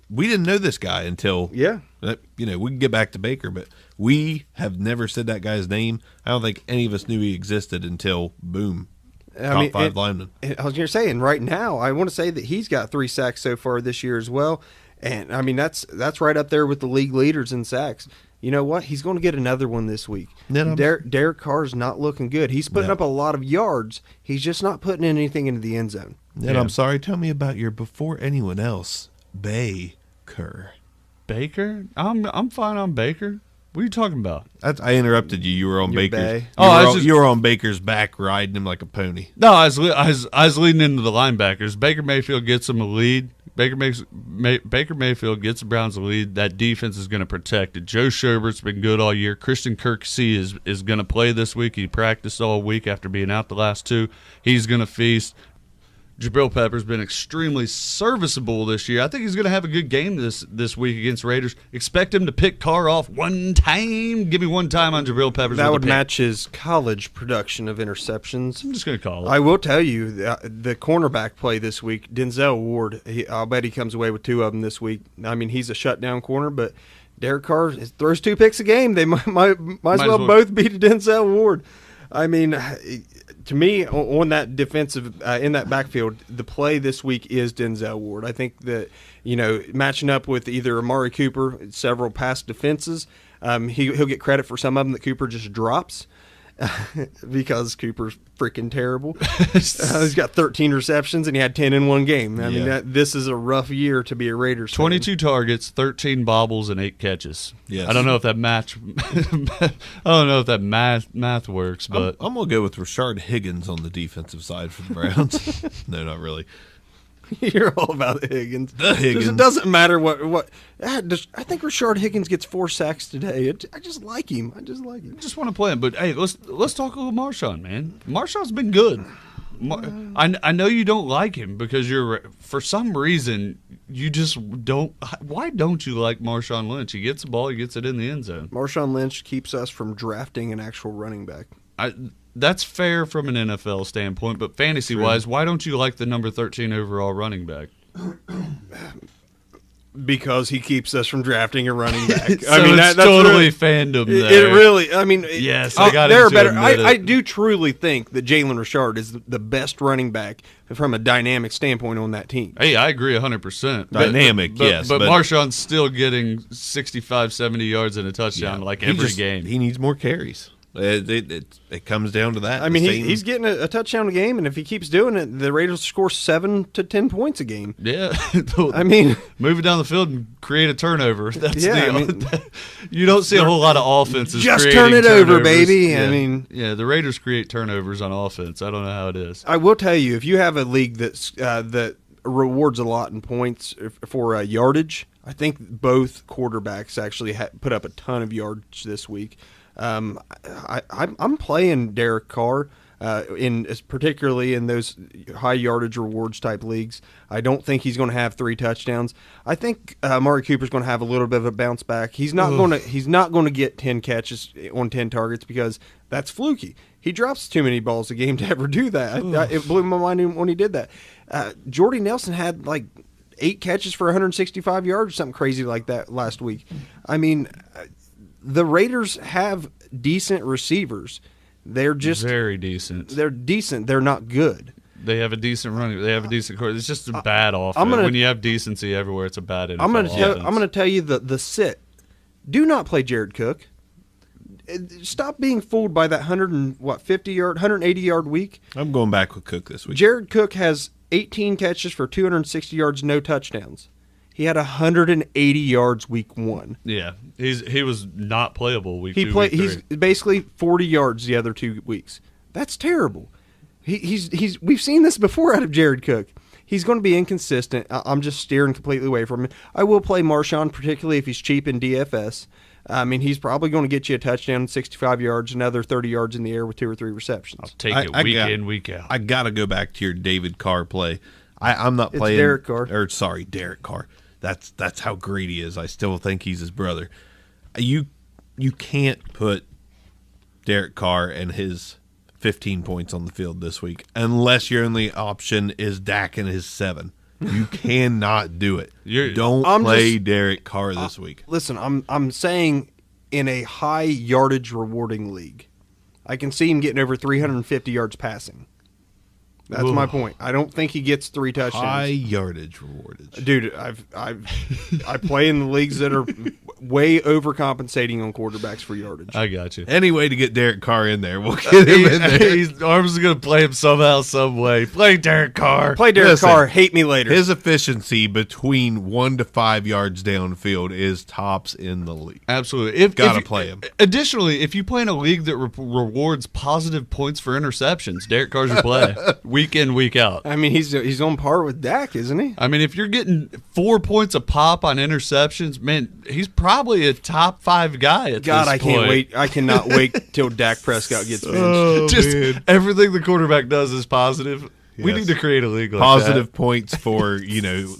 we didn't know this guy until Yeah. we can get back to Baker, but we have never said that guy's name. I don't think any of us knew he existed until boom, top 5 lineman. I was going to say, and right now, I want to say that he's got 3 sacks so far this year as well. And I mean, that's right up there with the league leaders in sacks. You know what? He's going to get another one this week. Derek Carr's not looking good. He's putting up a lot of yards. He's just not putting anything into the end zone. And I'm sorry, tell me about your before anyone else, Baker. Baker? I'm fine on Baker. What are you talking about? I interrupted you. You were on Your Baker's. bay. You were on Baker's back, riding him like a pony. No, I was leading into the linebackers. Baker Mayfield gets them a lead. Baker Mayfield gets the Browns a lead. That defense is going to protect it. Joe Scherbert's been good all year. Christian Kirksey is going to play this week. He practiced all week after being out the last 2. He's going to feast. Jabril Peppers been extremely serviceable this year. I think he's going to have a good game this week against Raiders. Expect him to pick Carr off one time. Give me one time on Jabril Peppers. That would match his college production of interceptions. I'm just going to call it. I will tell you, the cornerback play this week, Denzel Ward, I'll bet he comes away with 2 of them this week. I mean, he's a shutdown corner, but Derek Carr throws 2 picks a game. They might as well both be to Denzel Ward. I mean, to me, on that defensive in that backfield, the play this week is Denzel Ward. I think that matching up with either Amari Cooper, several past defenses, he'll get credit for some of them that Cooper just drops. Because Cooper's freaking terrible. He's got 13 receptions and he had 10 in one game. I mean, this is a rough year to be a Raiders fan. 22 targets, 13 bobbles, and 8 catches. Yes. I don't know if that math works, but I'm gonna go with Rashard Higgins on the defensive side for the Browns. No, not really. You're all about Higgins. The Higgins. It doesn't matter what. I think Rashard Higgins gets 4 sacks today. I just like him. I just want to play him. But hey, let's talk a little Marshawn, man. Marshawn's been good. I know you don't like him because for some reason you just don't. Why don't you like Marshawn Lynch? He gets the ball, he gets it in the end zone. Marshawn Lynch keeps us from drafting an actual running back. That's fair from an NFL standpoint, but fantasy-wise, why don't you like the number 13 overall running back? Because he keeps us from drafting a running back. So that's totally fandom there. It really, I mean, yes, I got it. Better. I do truly think that Jalen Richard is the best running back from a dynamic standpoint on that team. Hey, I agree 100%. Dynamic, yes. But Marshawn's still getting 65, 70 yards and a touchdown every game. He needs more carries. It comes down to that. I mean, he's getting a touchdown a game, and if he keeps doing it, the Raiders score 7 to 10 points a game. Yeah. I mean, move it down the field and create a turnover. That's you don't see a whole lot of offenses. Just turn it over, baby. Yeah. I mean, the Raiders create turnovers on offense. I don't know how it is. I will tell you, if you have a league that's that rewards a lot in points for yardage. I think both quarterbacks actually put up a ton of yardage this week. I'm playing Derek Carr particularly in those high yardage rewards type leagues. I don't think he's going to have 3 touchdowns. I think Amari Cooper's going to have a little bit of a bounce back. He's not going to get 10 catches on 10 targets because that's fluky. He drops too many balls a game to ever do that. It blew my mind when he did that. Jordy Nelson had like 8 catches for 165 yards or something crazy like that last week. I mean, the Raiders have decent receivers. They're just very decent. They're decent. They're not good. They have a decent running. They have a decent court. It's just a bad offense. When you have decency everywhere, it's a bad NFL offense. I'm going to tell you the sit. Do not play Jared Cook. Stop being fooled by that 180 yard week. I'm going back with Cook this week. Jared Cook has 18 catches for 260 yards, no touchdowns. He had 180 yards week 1. Yeah, he was not playable week 2. He's basically 40 yards the other 2 weeks. That's terrible. We've seen this before out of Jared Cook. He's going to be inconsistent. I'm just steering completely away from him. I will play Marshawn, particularly if he's cheap in DFS. I mean, he's probably going to get you a touchdown, 65 yards, another 30 yards in the air with 2 or 3 receptions. I'll take it week in, week out. I got to go back to your David Carr play. I'm not playing Derek Carr. Derek Carr. That's how great he is. I still think he's his brother. You can't put Derek Carr and his 15 points on the field this week unless your only option is Dak and his 7. You cannot do it. Don't play Derek Carr this week. Listen, I'm saying in a high yardage rewarding league, I can see him getting over 350 yards passing. That's my point. I don't think he gets 3 touchdowns. High yardage rewardage. Dude, I play in the leagues that are way overcompensating on quarterbacks for yardage. I got you. Any way to get Derek Carr in there, we'll get him in there. Arms is going to play him somehow, some way. Play Derek Carr. Play Derek Carr. Hate me later. His efficiency between 1 to 5 yards downfield is tops in the league. Absolutely. Gotta play him. Additionally, if you play in a league that rewards positive points for interceptions, Derek Carr's your play. Week in, week out. I mean, he's on par with Dak, isn't he? I mean, if you're getting 4 points a pop on interceptions, man, he's probably a top 5 guy at this point. I can't wait. I cannot wait till Dak Prescott gets benched. Everything the quarterback does is positive. We need to create a league like positive that. Points for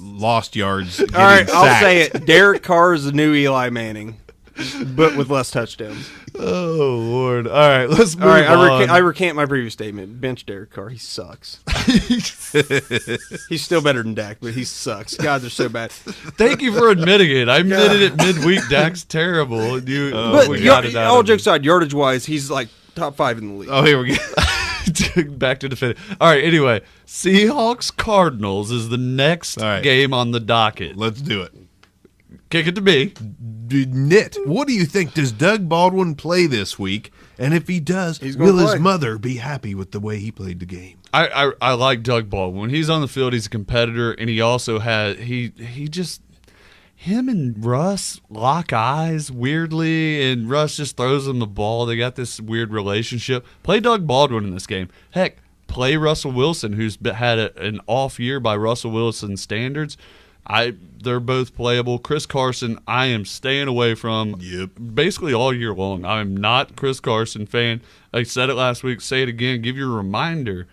lost yards. All right, I'll say it. Derek Carr is the new Eli Manning, but with less touchdowns. Oh Lord! All right, let's move on. I recant my previous statement. Bench Derek Carr. He sucks. He's still better than Dak, but he sucks. God, they're so bad. Thank you for admitting it. I admitted it midweek. Dak's terrible. All jokes aside, yardage wise, he's like top 5 in the league. Oh, here we go. Back to defend. All right. Anyway, Seahawks Cardinals is the next game on the docket. Let's do it. Kick it to me. Knit. What do you think? Does Doug Baldwin play this week? And if he does, will his mother be happy with the way he played the game? I like Doug Baldwin. When he's on the field, he's a competitor, and he also has him and Russ lock eyes weirdly, and Russ just throws him the ball. They got this weird relationship. Play Doug Baldwin in this game. Heck, play Russell Wilson, who's had an off year by Russell Wilson standards. They're both playable. Chris Carson, I am staying away from basically all year long. I'm not a Chris Carson fan. I said it last week, say it again, give you a reminder.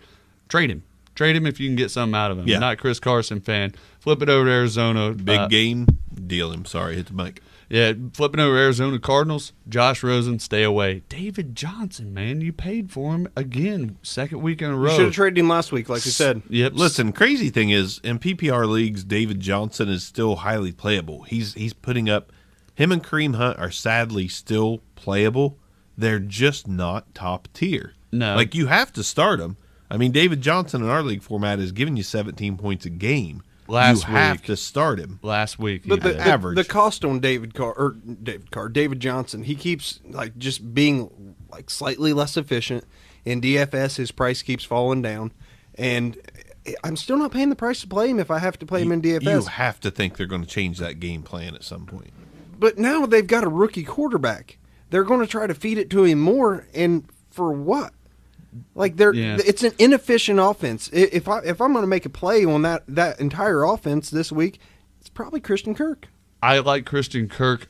Trade him. Trade him if you can get something out of him. Yeah. Not a Chris Carson fan. Flip it over to Arizona. Big game. Deal him. Sorry, hit the mic. Yeah, flipping over Arizona Cardinals, Josh Rosen, stay away. David Johnson, man, you paid for him again, 2nd week in a row. You should have traded him last week, like you said. Yep. Listen, crazy thing is, in PPR leagues, David Johnson is still highly playable. He's putting up – him and Kareem Hunt are sadly still playable. They're just not top tier. No. Like, you have to start them. I mean, David Johnson in our league format is giving you 17 points a game. You have to start him. Last week. But the cost on David Johnson, he keeps like just being like slightly less efficient. In DFS, his price keeps falling down. And I'm still not paying the price to play him if I have to play him in DFS. You have to think they're going to change that game plan at some point. But now they've got a rookie quarterback. They're going to try to feed it to him more, and for what? Like Yeah. it's an inefficient offense. If I'm going to make a play on that entire offense this week, it's probably Christian Kirk. I like Christian Kirk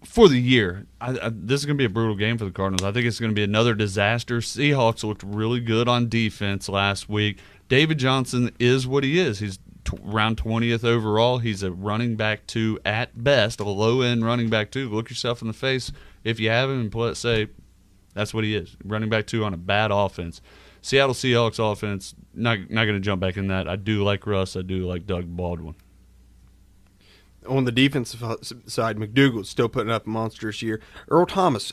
for the year. This is going to be a brutal game for the Cardinals. I think it's going to be another disaster. Seahawks looked really good on defense last week. David Johnson is what he is. He's around 20th overall. He's a running back 2 at best, a low-end running back 2. Look yourself in the face if you have him and say that's what he is, running back 2 on a bad offense. Seattle Seahawks offense, not going to jump back in that. I do like Russ. I do like Doug Baldwin. On the defensive side, McDougal's still putting up a monstrous year. Earl Thomas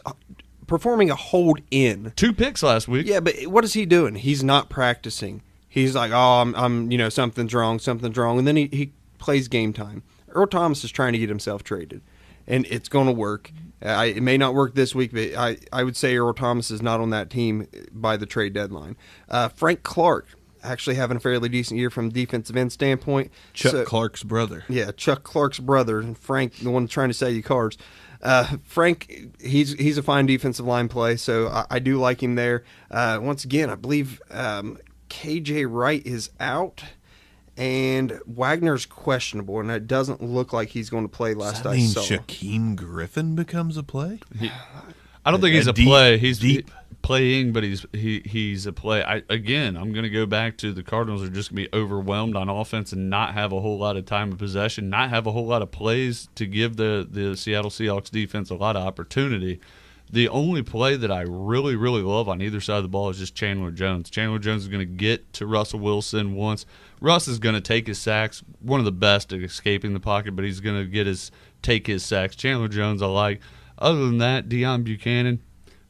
performing a hold in. 2 picks last week. Yeah, but what is he doing? He's not practicing. He's like, oh, I'm something's wrong, and then he plays game time. Earl Thomas is trying to get himself traded, and it's going to work. It may not work this week, but I would say Earl Thomas is not on that team by the trade deadline. Frank Clark actually having a fairly decent year from a defensive end standpoint. Chuck Clark's brother. Yeah, Chuck Clark's brother, and Frank, the one trying to sell you cards. Frank, he's a fine defensive line play, so I do like him there. Once again, I believe KJ Wright is out, and Wagner's questionable, and it doesn't look like he's going to play last I saw. Shaquem Griffin becomes a play? I don't think he's a deep, play. He's deep. playing, but he's a play. I'm going to go back to the Cardinals are just going to be overwhelmed on offense and not have a whole lot of time of possession, not have a whole lot of plays to give the Seattle Seahawks defense a lot of opportunity. The only play that I really, really love on either side of the ball is just Chandler Jones. Chandler Jones is going to get to Russell Wilson once. Russ is going to take his sacks, one of the best at escaping the pocket, but he's going to take his sacks. Chandler Jones I like. Other than that, Deion Buchanan,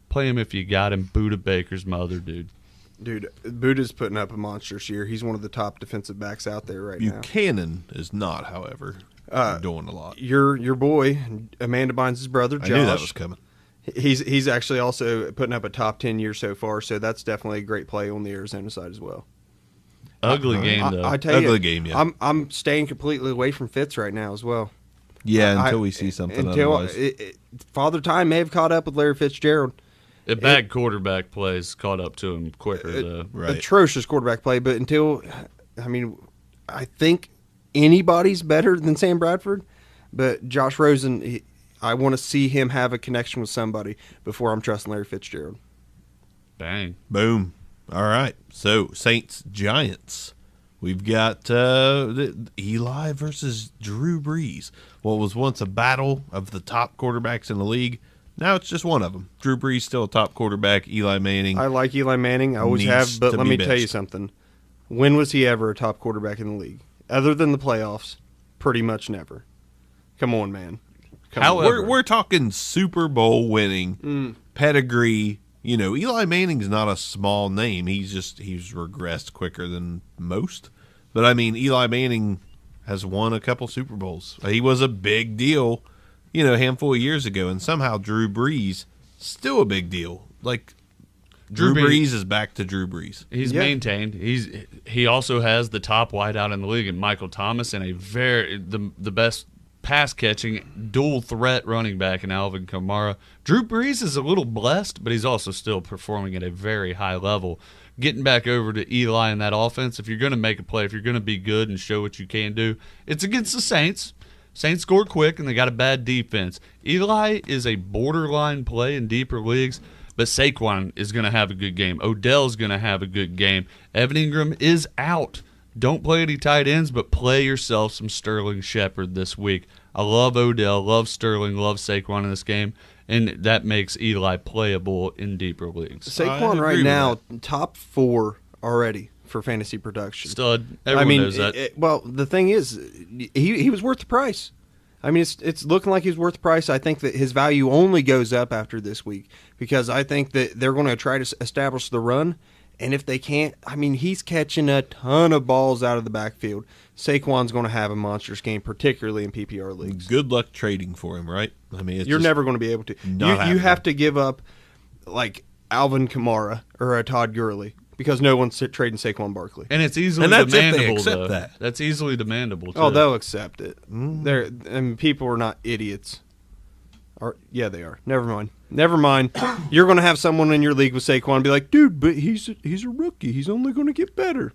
play him if you got him. Buda Baker's my other dude. Dude, Buda's putting up a monstrous year. He's one of the top defensive backs out there right now. Buchanan is not, however, doing a lot. Your boy, Amanda Bynes' brother, Josh. I knew that was coming. He's actually also putting up a top 10 year so far, so that's definitely a great play on the Arizona side as well. Ugly game, though. I tell Ugly you, game, yeah. I'm staying completely away from Fitz right now as well. Yeah, until we see something otherwise. Father Time may have caught up with Larry Fitzgerald. A bad quarterback plays caught up to him quicker, though. Right. Atrocious quarterback play, but I think anybody's better than Sam Bradford, but Josh Rosen, I want to see him have a connection with somebody before I'm trusting Larry Fitzgerald. Bang. Boom. All right. So, Saints-Giants. We've got Eli versus Drew Brees. What was once a battle of the top quarterbacks in the league, now it's just one of them. Drew Brees still a top quarterback. Eli Manning. I like Eli Manning. I always needs have, but to let be me tell you benched. something. When was he ever a top quarterback in the league? Other than the playoffs, pretty much never. Come on, man. However, We're talking Super Bowl winning pedigree. You know, Eli Manning's not a small name. He's regressed quicker than most. But I mean, Eli Manning has won a couple Super Bowls. He was a big deal, a handful of years ago, and somehow Drew Brees still a big deal. Like Drew Brees is back to Drew Brees. He's maintained. He also has the top wideout in the league in Michael Thomas and the best pass-catching, dual-threat running back in Alvin Kamara. Drew Brees is a little blessed, but he's also still performing at a very high level. Getting back over to Eli in that offense, if you're going to make a play, if you're going to be good and show what you can do, it's against the Saints. Saints score quick, and they got a bad defense. Eli is a borderline play in deeper leagues, but Saquon is going to have a good game. Odell's going to have a good game. Evan Ingram is out. Don't play any tight ends, but play yourself some Sterling Shepard this week. I love Odell, love Sterling, love Saquon in this game, and that makes Eli playable in deeper leagues. Saquon right now, top 4 already for fantasy production. Stud. Everyone knows that. Well, the thing is, he was worth the price. I mean, it's looking like he's worth the price. I think that his value only goes up after this week because I think that they're going to try to establish the run. And if they can't, I mean, he's catching a ton of balls out of the backfield. Saquon's going to have a monstrous game, particularly in PPR leagues. Good luck trading for him, right? I mean, you're never going to be able to. You have to give up like Alvin Kamara or a Todd Gurley because no one's trading Saquon Barkley. And it's easily that's demandable, if they accept though. that. That's easily demandable, too. Oh, they'll accept it. People are not idiots. Yeah, they are. Never mind. You're going to have someone in your league with Saquon be like, dude, but he's a rookie. He's only going to get better.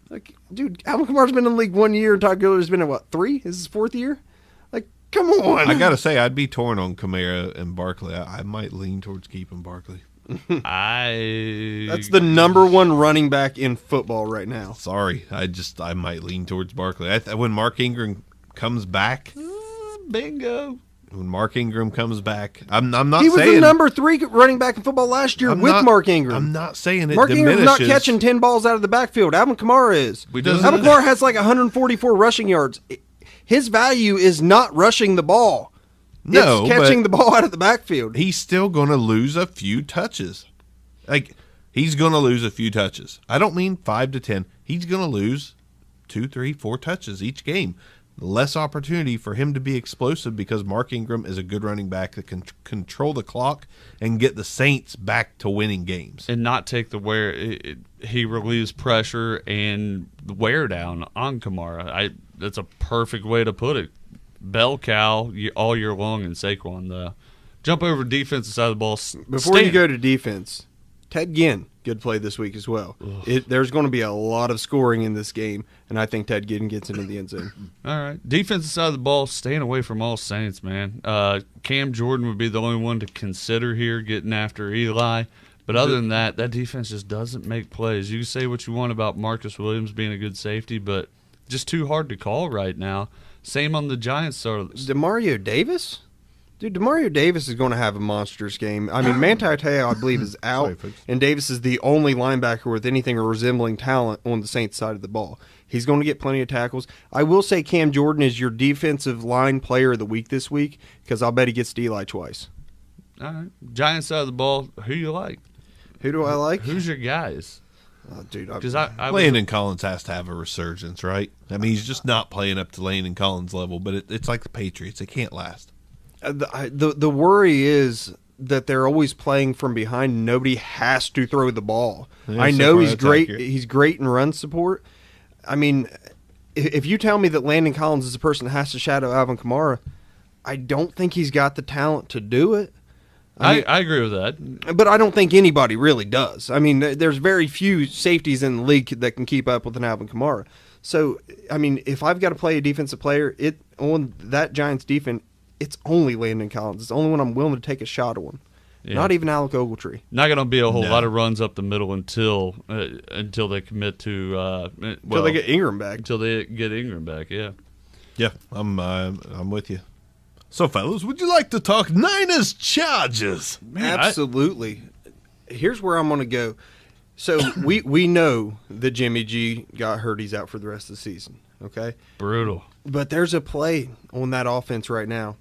Like, dude, Alvin Kamara's been in the league 1 year, and Todd Gilliard's been in, what, 3? Is his 4th year? Like, come on. I got to say, I'd be torn on Kamara and Barkley. I might lean towards keeping Barkley. That's the number 1 running back in football right now. Sorry. I might lean towards Barkley. When Mark Ingram comes back. Bingo. When Mark Ingram comes back, I'm not saying he was the number 3 running back in football last year Mark Ingram. I'm not saying it Mark diminishes. Ingram's not catching 10 balls out of the backfield. Alvin Kamara is. Alvin Kamara has like 144 rushing yards. His value is not rushing the ball. No, it's catching the ball out of the backfield. He's still going to lose a few touches. Like, he's going to lose a few touches. I don't mean 5 to 10. He's going to lose 2, 3, 4 touches each game. Less opportunity for him to be explosive because Mark Ingram is a good running back that can control the clock and get the Saints back to winning games. And not take the wear. He relieves pressure and wear down on Kamara. That's a perfect way to put it. Bell cow all year long in Saquon, though. Jump over defensive side of the ball. Before you go to defense, Ted Ginn, good play this week as well. There's going to be a lot of scoring in this game, and I think Ted Ginn gets into the end zone. All right. Defensive side of the ball, staying away from all Saints, man. Cam Jordan would be the only one to consider here getting after Eli. But other than that defense just doesn't make plays. You can say what you want about Marcus Williams being a good safety, but just too hard to call right now. Same on the Giants side. Demario Davis? Dude, Demario Davis is going to have a monstrous game. I mean, Manti Te'o, I believe, is out, and Davis is the only linebacker with anything resembling talent on the Saints side of the ball. He's going to get plenty of tackles. I will say Cam Jordan is your defensive line player of the week this week because I'll bet he gets to Eli twice. All right. Giants side of the ball, who you like? Who do I like? Who's your guys? Dude, Because Landon Collins has to have a resurgence, right? I mean, he's just not playing up to Landon Collins' level, but it's like the Patriots. It can't last. The worry is that they're always playing from behind and nobody has to throw the ball. Yeah, I so know far he's that's great. accurate. He's great in run support. I mean, if you tell me that Landon Collins is the person that has to shadow Alvin Kamara, I don't think he's got the talent to do it. I agree with that. But I don't think anybody really does. I mean, there's very few safeties in the league that can keep up with an Alvin Kamara. So, I mean, if I've got to play a defensive player on that Giants defense, it's only Landon Collins. It's the only one I'm willing to take a shot on. Yeah. Not even Alec Ogletree. Not going to be a whole lot of runs up the middle until they commit to Until they get Ingram back. Until they get Ingram back, yeah. Yeah, I'm with you. So, fellas, would you like to talk Niners Chargers? Absolutely. Here's where I'm going to go. So we know that Jimmy G got hurt. He's out for the rest of the season. Okay? Brutal. But there's a play on that offense right now.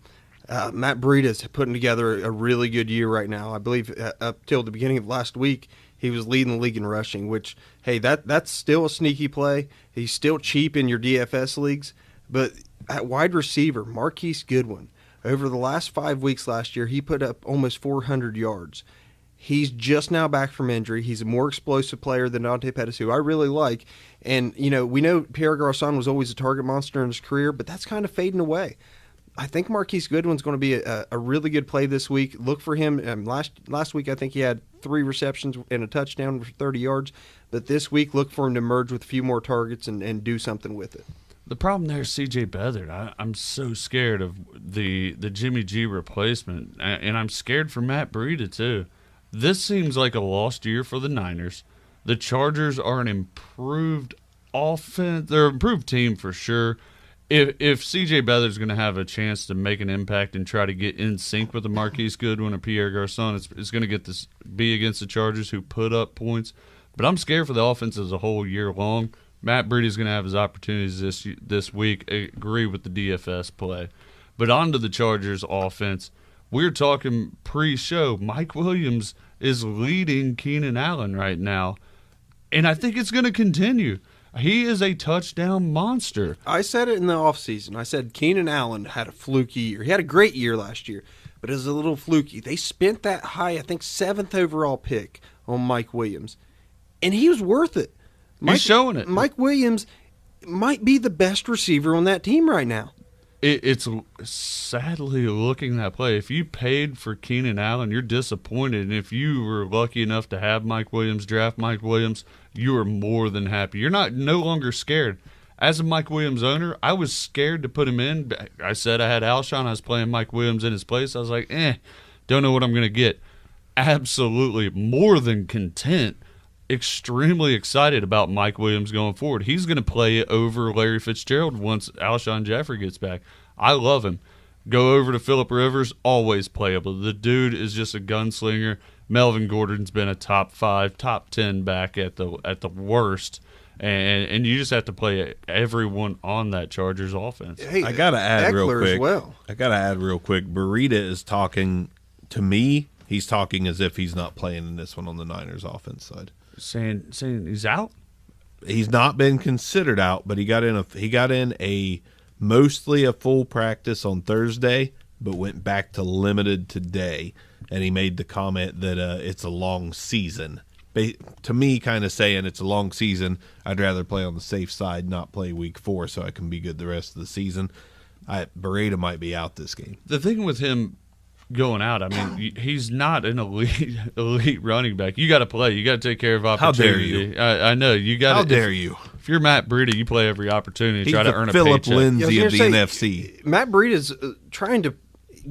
Matt Breida's putting together a really good year right now. I believe up till the beginning of last week, he was leading the league in rushing, which, hey, that's still a sneaky play. He's still cheap in your DFS leagues. But at wide receiver, Marquise Goodwin, over the last 5 weeks last year, he put up almost 400 yards. He's just now back from injury. He's a more explosive player than Dante Pettis, who I really like. And, you know, we know Pierre Garçon was always a target monster in his career, but that's kind of fading away. I think Marquise Goodwin's going to be a really good play this week. Look for him. Last week, I think he had 3 receptions and a touchdown for 30 yards. But this week, look for him to emerge with a few more targets and do something with it. The problem there is C.J. Beathard. I'm so scared of the Jimmy G replacement, and I'm scared for Matt Breida too. This seems like a lost year for the Niners. The Chargers are an improved offense. They're an improved team for sure. If C.J. Beathard's going to have a chance to make an impact and try to get in sync with the Marquise Goodwin or Pierre Garçon, it's going to be against the Chargers who put up points. But I'm scared for the offense as a whole year long. Matt Breida's going to have his opportunities this week. I agree with the DFS play. But on to the Chargers offense. We're talking pre-show. Mike Williams is leading Keenan Allen right now, and I think it's going to continue. He is a touchdown monster. I said it in the offseason. I said Keenan Allen had a fluky year. He had a great year last year, but it was a little fluky. They spent that high, I think, 7th overall pick on Mike Williams, and he was worth it. He's showing it. Mike Williams might be the best receiver on that team right now. It's sadly looking that play. If you paid for Keenan Allen, you're disappointed. And if you were lucky enough to have Mike Williams, draft Mike Williams, you are more than happy. You're no longer scared. As a Mike Williams owner, I was scared to put him in. I said I had Alshon. I was playing Mike Williams in his place. I was like, don't know what I'm going to get. Absolutely more than content. Extremely excited about Mike Williams going forward. He's going to play over Larry Fitzgerald once Alshon Jeffrey gets back. I love him. Go over to Phillip Rivers, always playable. The dude is just a gunslinger. Melvin Gordon's been a top 5, top 10 back at the worst. And you just have to play everyone on that Chargers offense. Hey, I gotta add real Eckler quick. as well. I gotta add real quick. Burita is talking to me. He's talking as if he's not playing in this one on the Niners offense side. Saying he's out? He's not been considered out, but he got in a mostly a full practice on Thursday, but went back to limited today. And he made the comment that it's a long season. To me, kind of saying it's a long season. I'd rather play on the safe side, not play week 4, so I can be good the rest of the season. Burita might be out this game. The thing with him going out, I mean, he's not an elite running back. You got to play. You got to take care of opportunity. How dare you? I know you got. How dare you? If you're Matt Breida, you play every opportunity. He's Try to the earn a Philip paycheck. Lindsay of the say, NFC. Matt Breida's trying to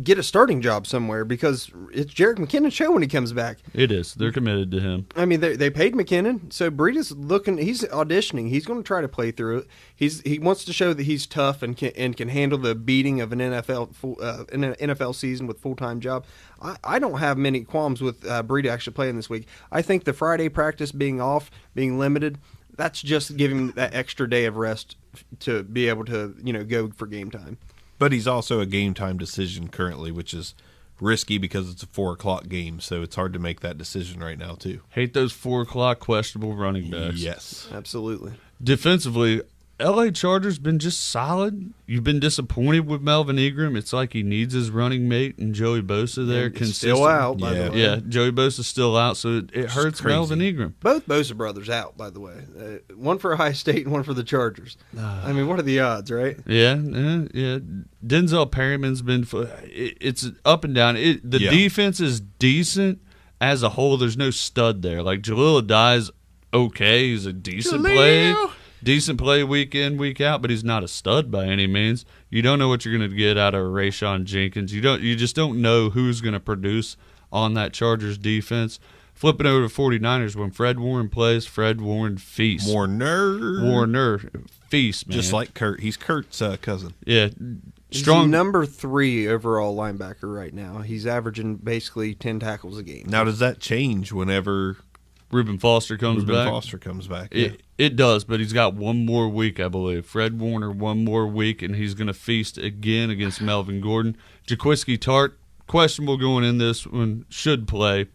get a starting job somewhere because it's Jerick McKinnon's show when he comes back. It is. They're committed to him. I mean, they paid McKinnon, so Breida's looking. He's auditioning. He's going to try to play through it. He wants to show that he's tough and can handle the beating of an NFL season with full-time job. I don't have many qualms with Breida actually playing this week. I think the Friday practice being off, being limited, that's just giving him that extra day of rest to be able to go for game time. But he's also a game time decision currently, which is risky because it's a 4:00 game, so it's hard to make that decision right now too. Hate those 4:00 questionable running backs. Yes. Absolutely. Defensively, LA Chargers been just solid. You've been disappointed with Melvin Ingram. It's like he needs his running mate and Joey Bosa there. He's still out, by the way. Yeah, Joey Bosa's still out, so it hurts crazy. Melvin Ingram. Both Bosa brothers out, by the way. One for Ohio State and one for the Chargers. I mean, what are the odds, right? Yeah. Denzel Perryman's been. It's up and down. The defense is decent as a whole. There's no stud there. Like Jalil Adai's okay. He's a decent play. Decent play week in, week out, but he's not a stud by any means. You don't know what you're going to get out of Rayshon Jenkins. You just don't know who's going to produce on that Chargers defense. Flipping over to 49ers, when Fred Warren plays, Fred Warren feasts. Warner feast, man. Just like Kurt. He's Kurt's cousin. Yeah. Strong. He's number 3 overall linebacker right now. He's averaging basically 10 tackles a game. Now, does that change whenever Reuben Foster comes back? It does, but he's got one more week, I believe. Fred Warner, one more week, and he's going to feast again against Melvin Gordon. Jaquiski Tart, questionable going in this one, should play.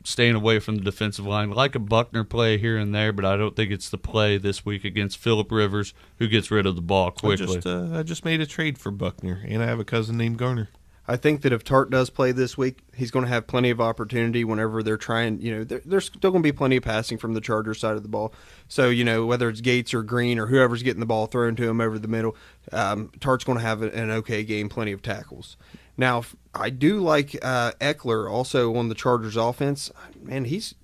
Staying away from the defensive line. Like a Buckner play here and there, but I don't think it's the play this week against Phillip Rivers, who gets rid of the ball quickly. I just made a trade for Buckner, and I have a cousin named Garner. I think that if Tart does play this week, he's going to have plenty of opportunity whenever they're trying. There's still going to be plenty of passing from the Chargers side of the ball. So, whether it's Gates or Green or whoever's getting the ball thrown to him over the middle, Tart's going to have an okay game, plenty of tackles. Now, I do like Eckler also on the Chargers offense. Man, he's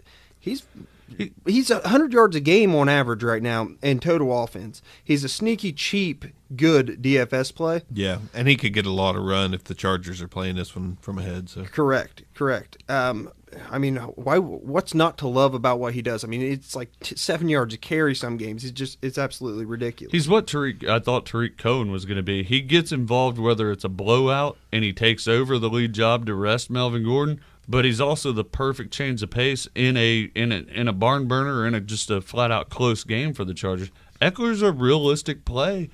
100 yards a game on average right now in total offense. He's a sneaky, cheap, good DFS play. Yeah, and he could get a lot of run if the Chargers are playing this one from ahead. So correct. I mean, what's not to love about what he does? I mean, it's like 7 yards a carry some games. It's absolutely ridiculous. He's what I thought Tariq Cohen was going to be. He gets involved whether it's a blowout and he takes over the lead job to rest Melvin Gordon, but he's also the perfect change of pace in a barn burner or in just a flat out close game for the Chargers. Eckler's a realistic play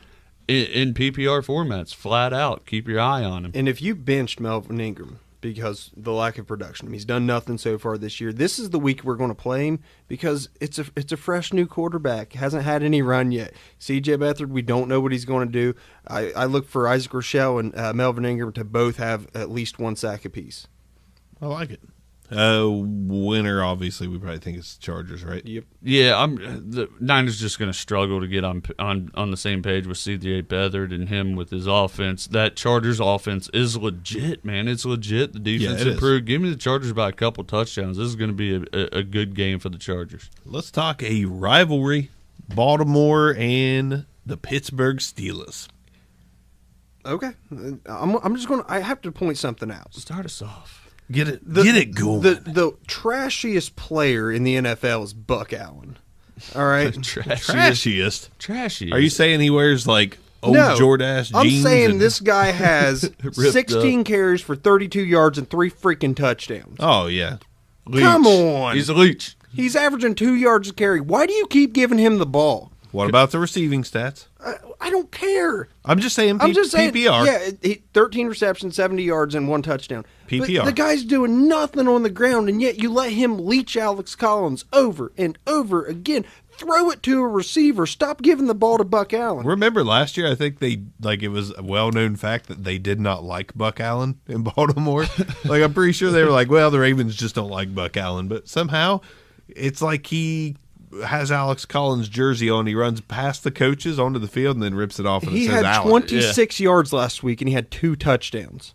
in PPR formats, flat out. Keep your eye on him. And if you benched Melvin Ingram because the lack of production, he's done nothing so far this year. This is the week we're going to play him because it's a fresh new quarterback. Hasn't had any run yet. C.J. Beathard, we don't know what he's going to do. I look for Isaac Rochelle and Melvin Ingram to both have at least one sack apiece. I like it. Winner, obviously, we probably think it's Chargers, right? Yep. Yeah, the Niners just going to struggle to get on the same page with C.J. Beathard and him with his offense. That Chargers offense is legit, man. It's legit. The defense it is. improved. Give me the Chargers by a couple touchdowns. This is going to be a good game for the Chargers. Let's talk a rivalry, Baltimore and the Pittsburgh Steelers. Okay. I'm just going to – I have to point something out. Start us off. Get it going. The trashiest player in the NFL is Buck Allen. All right? Trashiest. Are you saying he wears like old Jordache jeans? I'm saying this guy has 16 carries for 32 yards and 3 freaking touchdowns. Oh, yeah. Leach. Come on. He's a leech. He's averaging 2 yards a carry. Why do you keep giving him the ball? What about the receiving stats? I don't care. I'm just saying PPR. Yeah, 13 receptions, 70 yards, and 1 touchdown. PPR. But the guy's doing nothing on the ground, and yet you let him leech Alex Collins over and over again. Throw it to a receiver. Stop giving the ball to Buck Allen. Remember last year, I think it was a well-known fact that they did not like Buck Allen in Baltimore. I'm pretty sure they were like, well, the Ravens just don't like Buck Allen. But somehow it's like he has Alex Collins' jersey on. He runs past the coaches onto the field and then rips it off. And he it says had Allen. 26 yards last week, and he had 2 touchdowns.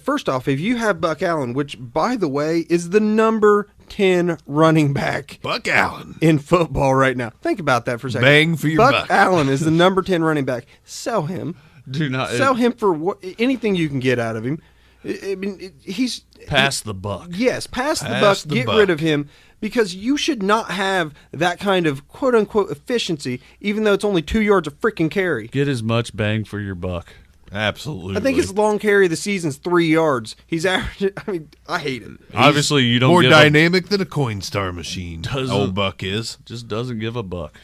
First off, if you have Buck Allen, which, by the way, is the number 10 running back Buck Allen in football right now. Think about that for a second. Bang for your buck. buck. Allen is the number 10 running back. Sell him. Do not Sell him for anything you can get out of him. I mean, he's pass the buck. Yes, pass the buck. Get rid of him, because you should not have that kind of quote unquote efficiency, even though it's only 2 yards of freaking carry. Get as much bang for your buck. Absolutely. I think his long carry of the season's 3 yards. He's averaging. I mean, I hate it. Obviously, you don't more give dynamic than a Coinstar machine. Old Buck is just doesn't give a buck.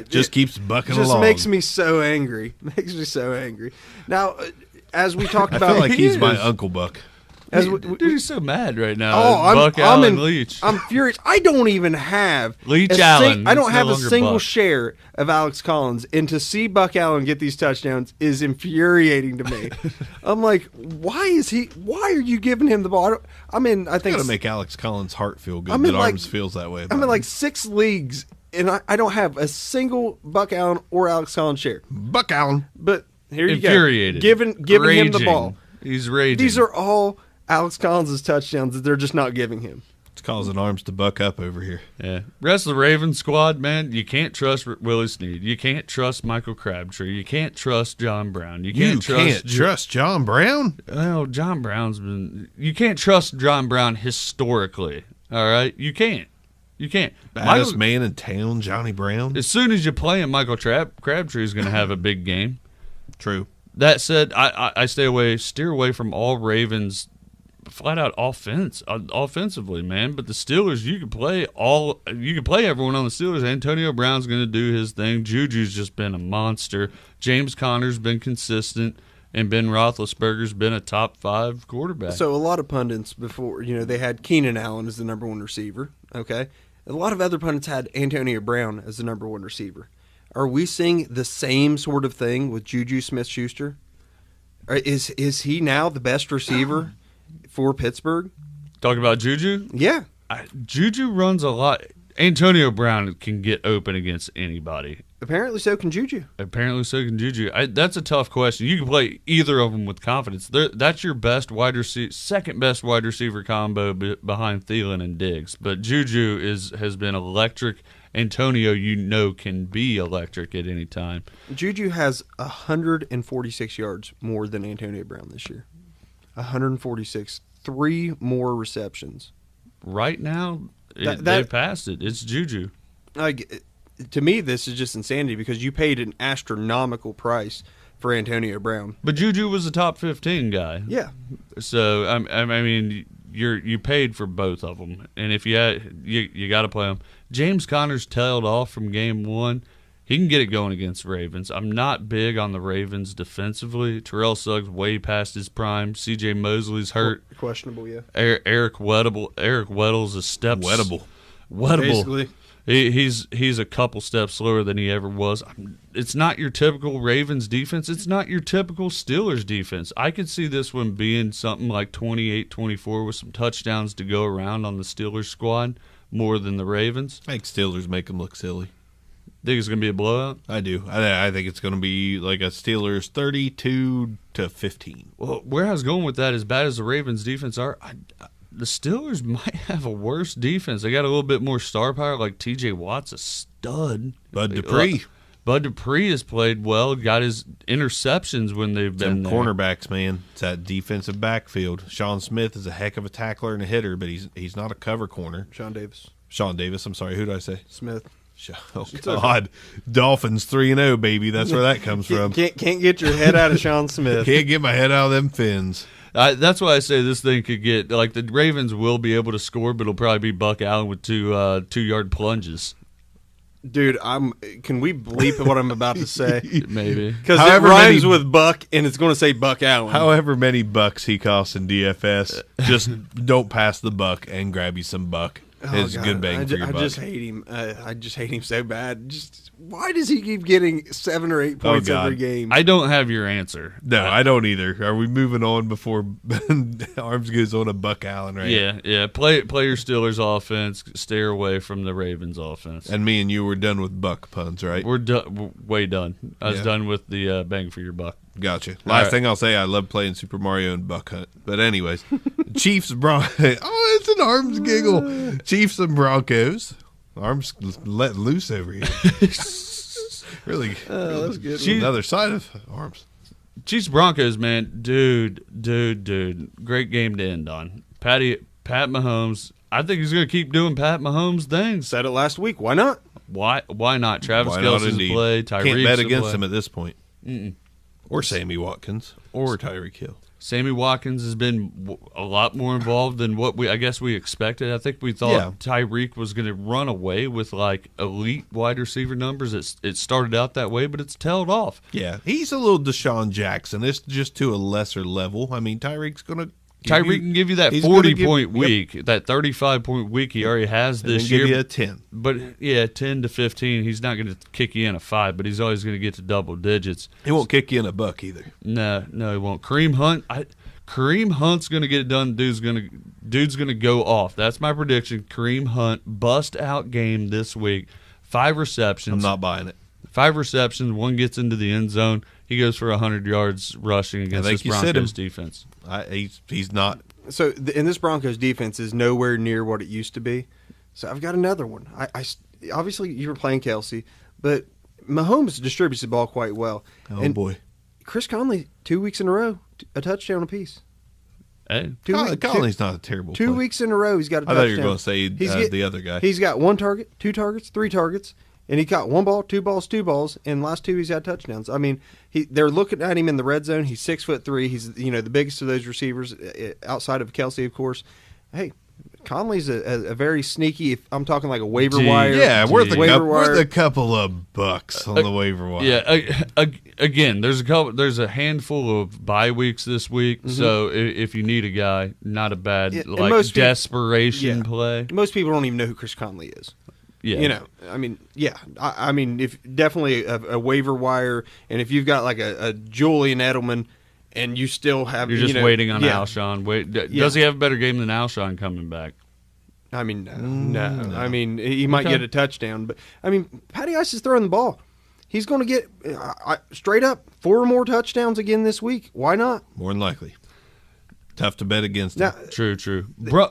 Just keeps bucking just along. Makes me so angry. Makes me so angry. Now, as we talked about, I feel like he's my Uncle Buck. Dude, he's so mad right now. Oh, Buck Allen Leach. I'm furious. I don't even have Leach Allen. I don't have a longer single Buck. share of Alex Collins, and to see Buck Allen get these touchdowns is infuriating to me. I'm like, why are you giving him the ball? I think Gotta make Alex Collins' heart feel good. I'm in, that like- Arms feels that way. I'm in like 6 leagues, and I don't have a single Buck Allen or Alex Collins share. Buck Allen. But here you Infuriated. go, giving him the ball. He's raging. These are all Alex Collins' touchdowns that they're just not giving him. It's causing Arms to buck up over here. Yeah. Rest of the Ravens squad, man, you can't trust Willie Snead. You can't trust Michael Crabtree. You can't trust John Brown. You can't trust John Brown? Well, John Brown's been. You can't trust John Brown historically. All right? You can't. You can't. Baddest man in town, Johnny Brown. As soon as you play him, Michael Crabtree is going to have a big game. True. That said, I steer away from all Ravens flat out offensively, man. But the Steelers, you can play everyone on the Steelers. Antonio Brown's going to do his thing. Juju's just been a monster. James Conner's been consistent, and Ben Roethlisberger's been a top 5 quarterback. So a lot of pundits before, they had Keenan Allen as the number 1 receiver. Okay, a lot of other pundits had Antonio Brown as the number 1 receiver. Are we seeing the same sort of thing with Juju Smith-Schuster? Is he now the best receiver for Pittsburgh? Talking about Juju? Yeah. Juju runs a lot. Antonio Brown can get open against anybody. Apparently so can Juju. Apparently so can Juju. That's a tough question. You can play either of them with confidence. That's your best wide receiver, second best wide receiver combo behind Thielen and Diggs. But Juju has been electric. Antonio, can be electric at any time. Juju has 146 yards more than Antonio Brown this year. 146. 3 more receptions. Right now, they passed it. It's Juju. To me, this is just insanity because you paid an astronomical price for Antonio Brown. But Juju was a top 15 guy. Yeah. So I mean, you paid for both of them, and if you got to play them. James Conner's tailed off from game 1. He can get it going against Ravens. I'm not big on the Ravens defensively. Terrell Suggs way past his prime. C.J. Mosley's hurt. Questionable, yeah. Eric Weddle's a step. Weddable. Weddable. Basically. He's a couple steps slower than he ever was. It's not your typical Ravens defense. It's not your typical Steelers defense. I could see this one being something like 28-24 with some touchdowns to go around on the Steelers squad more than the Ravens. I think Steelers make them look silly. Think it's going to be a blowout? I do. I think it's going to be like a Steelers 32-15. Well, where I was going with that, as bad as the Ravens' defense are, the Steelers might have a worse defense. They got a little bit more star power, like T.J. Watt's a stud. Bud Dupree. Bud Dupree has played well, got his interceptions when they've been there. Cornerbacks, man. It's that defensive backfield. Sean Smith is a heck of a tackler and a hitter, but he's not a cover corner. Sean Davis. I'm sorry. Who did I say? Smith. Oh, God. Dolphins 3-0, baby. That's where that comes from. Can't get your head out of Sean Smith. Can't get my head out of them fins. That's why I say this thing could get, like, the Ravens will be able to score, but it'll probably be Buck Allen with 2-yard plunges. Dude, can we bleep what I'm about to say? Maybe. Because it rhymes with Buck, and it's going to say Buck Allen. However many bucks he costs in DFS, just don't pass the buck and grab you some buck. It's God, good bang for your buck. I just hate him. I just hate him so bad. Just why does he keep getting 7 or 8 points every game? I don't have your answer. No, I don't either. Are we moving on before Arms goes on a Buck Allen right? Yeah. Play your Steelers offense. Stay away from the Ravens offense. And me and you were done with buck puns, right? We're way done. I was done with the bang for your buck. Gotcha. Last thing I'll say, I love playing Super Mario and Buck Hunt. But anyways, Chiefs Broncos. Oh, it's an Arms giggle. Chiefs and Broncos. Arms let loose over here. Really, that's good. Another side of Arms. Chiefs Broncos, man, dude, great game to end on. Pat Mahomes. I think he's going to keep doing Pat Mahomes things. Said it last week. Why not? Why not? Travis Kelce's a play. Tyreek's Can't bet a against play. him at this point. Or Sammy Watkins or Tyreek Hill. Sammy Watkins has been a lot more involved than what we expected. I think we thought Tyreek was going to run away with like elite wide receiver numbers. It started out that way, but it's tailed off. Yeah, he's a little Deshaun Jackson. It's just to a lesser level. I mean, Tyreek can give you that 40-point week, that 35-point week he already has this year. Give you a 10. But, 10 to 15. He's not going to kick you in a 5, but he's always going to get to double digits. He won't kick you in a buck either. No, he won't. Kareem Hunt's going to get it done. Dude's going to go off. That's my prediction. Kareem Hunt, bust-out game this week. 5 receptions. I'm not buying it. 5 receptions. 1 gets into the end zone. He goes for 100 yards rushing against this Broncos defense. He's not. So, and this Broncos defense is nowhere near what it used to be. So I've got another one. I obviously you were playing Kelsey, but Mahomes distributes the ball quite well. Oh boy, Chris Conley 2 weeks in a row, a touchdown apiece. Hey, Conley's not a terrible. 2 weeks in a row, he's got a touchdown. I thought you were going to say the other guy. He's got 1 target, 2 targets, 3 targets. And he caught 1 ball, 2 balls, 2 balls, and last 2 he's had touchdowns. I mean, they're looking at him in the red zone. He's 6'3". He's the biggest of those receivers outside of Kelsey, of course. Hey, Conley's a very sneaky. If I'm talking like a waiver wire. Yeah, worth a couple of bucks on the waiver wire. Yeah, again, there's a handful of bye weeks this week. Mm-hmm. So if you need a guy, not a bad desperation play. Most people don't even know who Chris Conley is. Yeah, I mean, if definitely a waiver wire, and if you've got like a Julian Edelman, and you still have, you're just waiting on Alshon. Does he have a better game than Alshon coming back? I mean, no. I mean, he might get a touchdown, but I mean, Patty Ice is throwing the ball. He's going to get straight up 4 or more touchdowns again this week. Why not? More than likely. Tough to bet against him. True.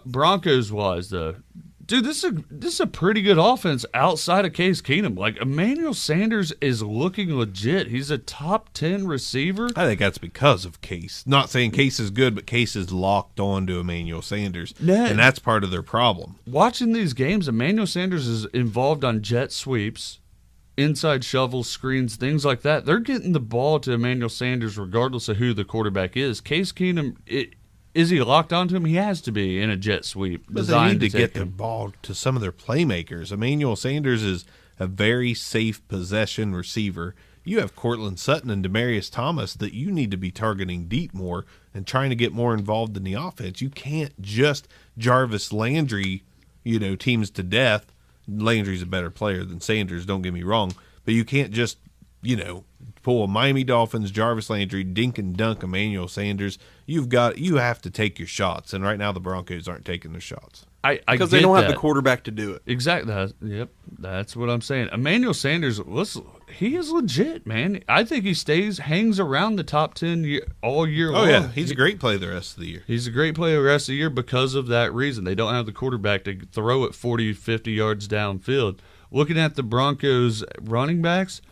Broncos wise though. Dude, this is a pretty good offense outside of Case Keenum. Like, Emmanuel Sanders is looking legit. He's a top 10 receiver. I think that's because of Case. Not saying Case is good, but Case is locked on to Emmanuel Sanders, and that's part of their problem. Watching these games, Emmanuel Sanders is involved on jet sweeps, inside shovels, screens, things like that. They're getting the ball to Emmanuel Sanders regardless of who the quarterback is. Case Keenum, is he locked onto him? He has to be in a jet sweep. But they need to get the ball to some of their playmakers. Emmanuel Sanders is a very safe possession receiver. You have Cortland Sutton and Demaryius Thomas that you need to be targeting deep more and trying to get more involved in the offense. You can't just Jarvis Landry, teams to death. Landry's a better player than Sanders, don't get me wrong, but you can't just, pull a Miami Dolphins, Jarvis Landry, dink and dunk Emmanuel Sanders. You have to take your shots, and right now the Broncos aren't taking their shots. Because they don't have the quarterback to do it. Exactly. Yep. That's what I'm saying. Emmanuel Sanders, he is legit, man. I think he hangs around the top 10 all year long. Oh, yeah. He's a great player the rest of the year. He's a great player the rest of the year because of that reason. They don't have the quarterback to throw it 40, 50 yards downfield. Looking at the Broncos running backs,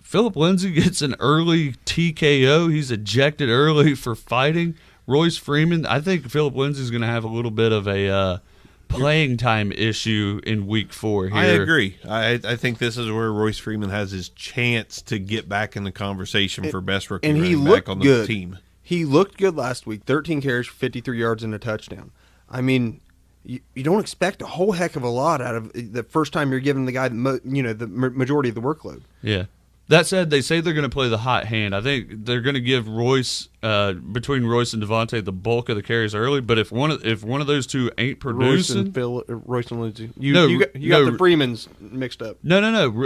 Phillip Lindsay gets an early TKO. He's ejected early for fighting. Royce Freeman, I think Phillip Lindsay's going to have a little bit of a playing time issue in week 4 here. I agree. I think this is where Royce Freeman has his chance to get back in the conversation for best rookie running back on the team. He looked good last week. 13 carries for 53 yards and a touchdown. I mean, you don't expect a whole heck of a lot out of the first time you're giving the guy the majority of the workload. Yeah. That said, they say they're going to play the hot hand. I think they're going to give Royce, between Royce and Devontae, the bulk of the carries early. But if one of those two ain't producing, Royce and Lindsay, you got the Freemans mixed up. No.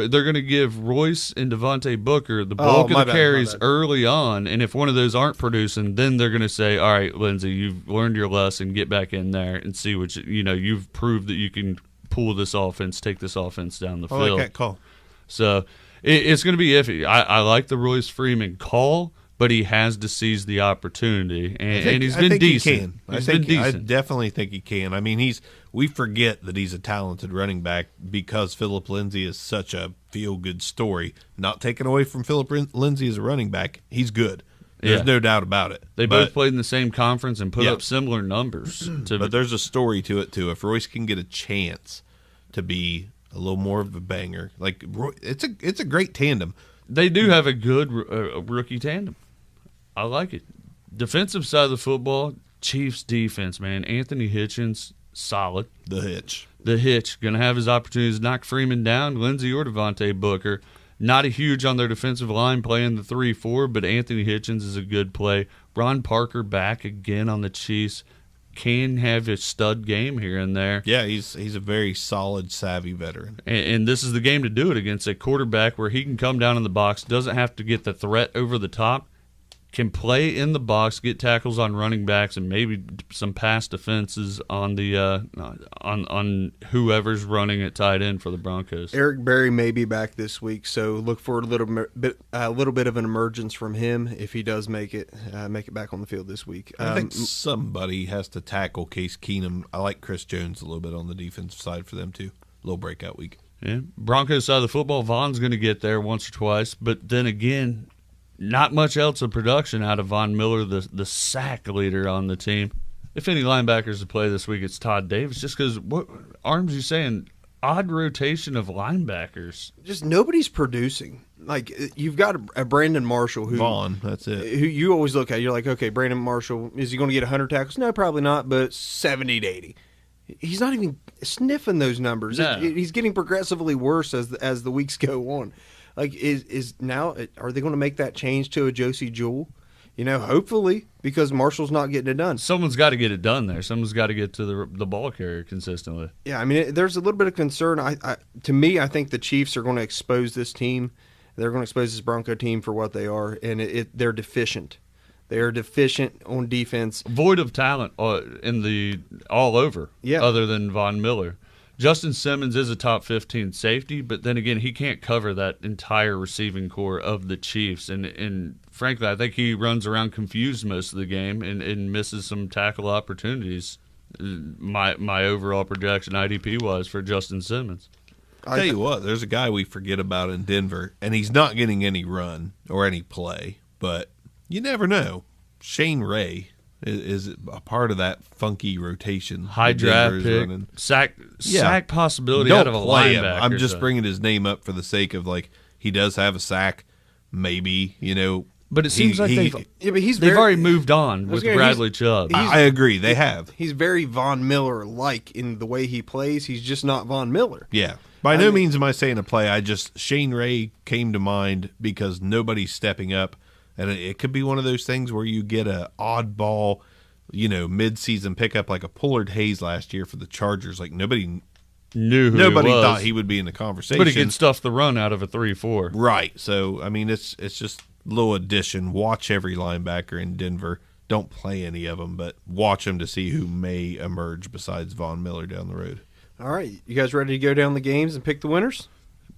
They're going to give Royce and Devontae Booker the bulk of the carries early on. And if one of those aren't producing, then they're going to say, "All right, Lindsay, you've learned your lesson. Get back in there and see what you've proved that you can pull this offense, take this offense down the field." I like that call. So. It's going to be iffy. I like the Royce Freeman call, but he has to seize the opportunity, and he's been decent. I definitely think he can. I mean, we forget that he's a talented running back because Phillip Lindsay is such a feel-good story. Not taken away from Phillip Lindsay as a running back, he's good. There's no doubt about it. They both played in the same conference and put up similar numbers. But there's a story to it, too. If Royce can get a chance to be a little more of a banger, it's a great tandem. They do have a good rookie tandem. I like it. Defensive side of the football, Chiefs defense, man. Anthony Hitchens, solid. The hitch. Going to have his opportunities to knock Freeman down, Lindsay or Devontae Booker. Not a huge on their defensive line playing the 3-4, but Anthony Hitchens is a good play. Ron Parker back again on the Chiefs. Can have a stud game here and there. Yeah, he's a very solid, savvy veteran. And this is the game to do it against a quarterback where he can come down in the box, doesn't have to get the threat over the top, can play in the box, get tackles on running backs, and maybe some pass defenses on the on whoever's running at tight end for the Broncos. Eric Berry may be back this week, so look for a little bit of an emergence from him if he does make it back on the field this week. I think somebody has to tackle Case Keenum. I like Chris Jones a little bit on the defensive side for them too. Little breakout week. Yeah, Broncos side of the football, Vaughn's going to get there once or twice, but then again, not much else of production out of Von Miller, the sack leader on the team. If any linebackers to play this week, it's Todd Davis, just because, what Arms you saying, odd rotation of linebackers. Just nobody's producing. Like, you've got a Brandon Marshall who Vaughn, that's it. Who you always look at. You're like, okay, Brandon Marshall, is he going to get 100 tackles? No, probably not, but 70 to 80. He's not even sniffing those numbers. No. He's getting progressively worse as the weeks go on. Like, are they going to make that change to a Josie Jewell? Hopefully, because Marshall's not getting it done. Someone's got to get it done there. Someone's got to get to the ball carrier consistently. Yeah, I mean, there's a little bit of concern. To me, I think the Chiefs are going to expose this team. They're going to expose this Bronco team for what they are, and they're deficient. They are deficient on defense. Void of talent all over, other than Von Miller. Justin Simmons is a top 15 safety, but then again, he can't cover that entire receiving core of the Chiefs. And frankly, I think he runs around confused most of the game and misses some tackle opportunities. My overall projection IDP-wise for Justin Simmons. I'll tell you what, there's a guy we forget about in Denver, and he's not getting any run or any play, but you never know. Shane Ray is a part of that funky rotation. High draft pick, sack possibility out of a linebacker. I'm just bringing his name up for the sake of, he does have a sack, maybe, But it seems like they've already moved on with Bradley Chubb. I agree, they have. He's very Von Miller-like in the way he plays. He's just not Von Miller. Yeah. By no means am I saying a play. Shane Ray came to mind because nobody's stepping up. And it could be one of those things where you get a oddball, mid-season pickup like a Pollard Hayes last year for the Chargers. Like, nobody knew who Nobody he was. thought he would be in the conversation. But he could stuff the run out of a 3-4. Right. So, I mean, it's just a little addition. Watch every linebacker in Denver. Don't play any of them, but watch them to see who may emerge besides Von Miller down the road. All right, you guys ready to go down the games and pick the winners?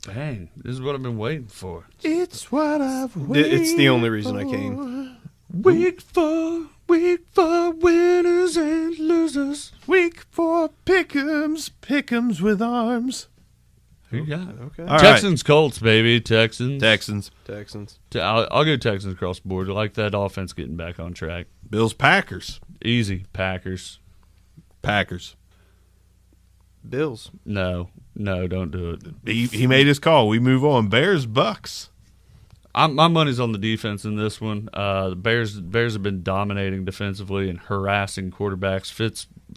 Dang, this is what I've been waiting for. It's what I've waited It's the only reason I came. Week 4, winners and losers. Week 4 pick'ems with arms. Who you got? Okay. All right. Texans, Colts, baby. Texans. Texans. I'll go Texans across the board. I like that offense getting back on track. Bills, Packers. Easy. Packers. Packers. Bills. No, don't do it. He made his call. We move on. Bears, Bucks. My money's on the defense in this one. The Bears have been dominating defensively and harassing quarterbacks.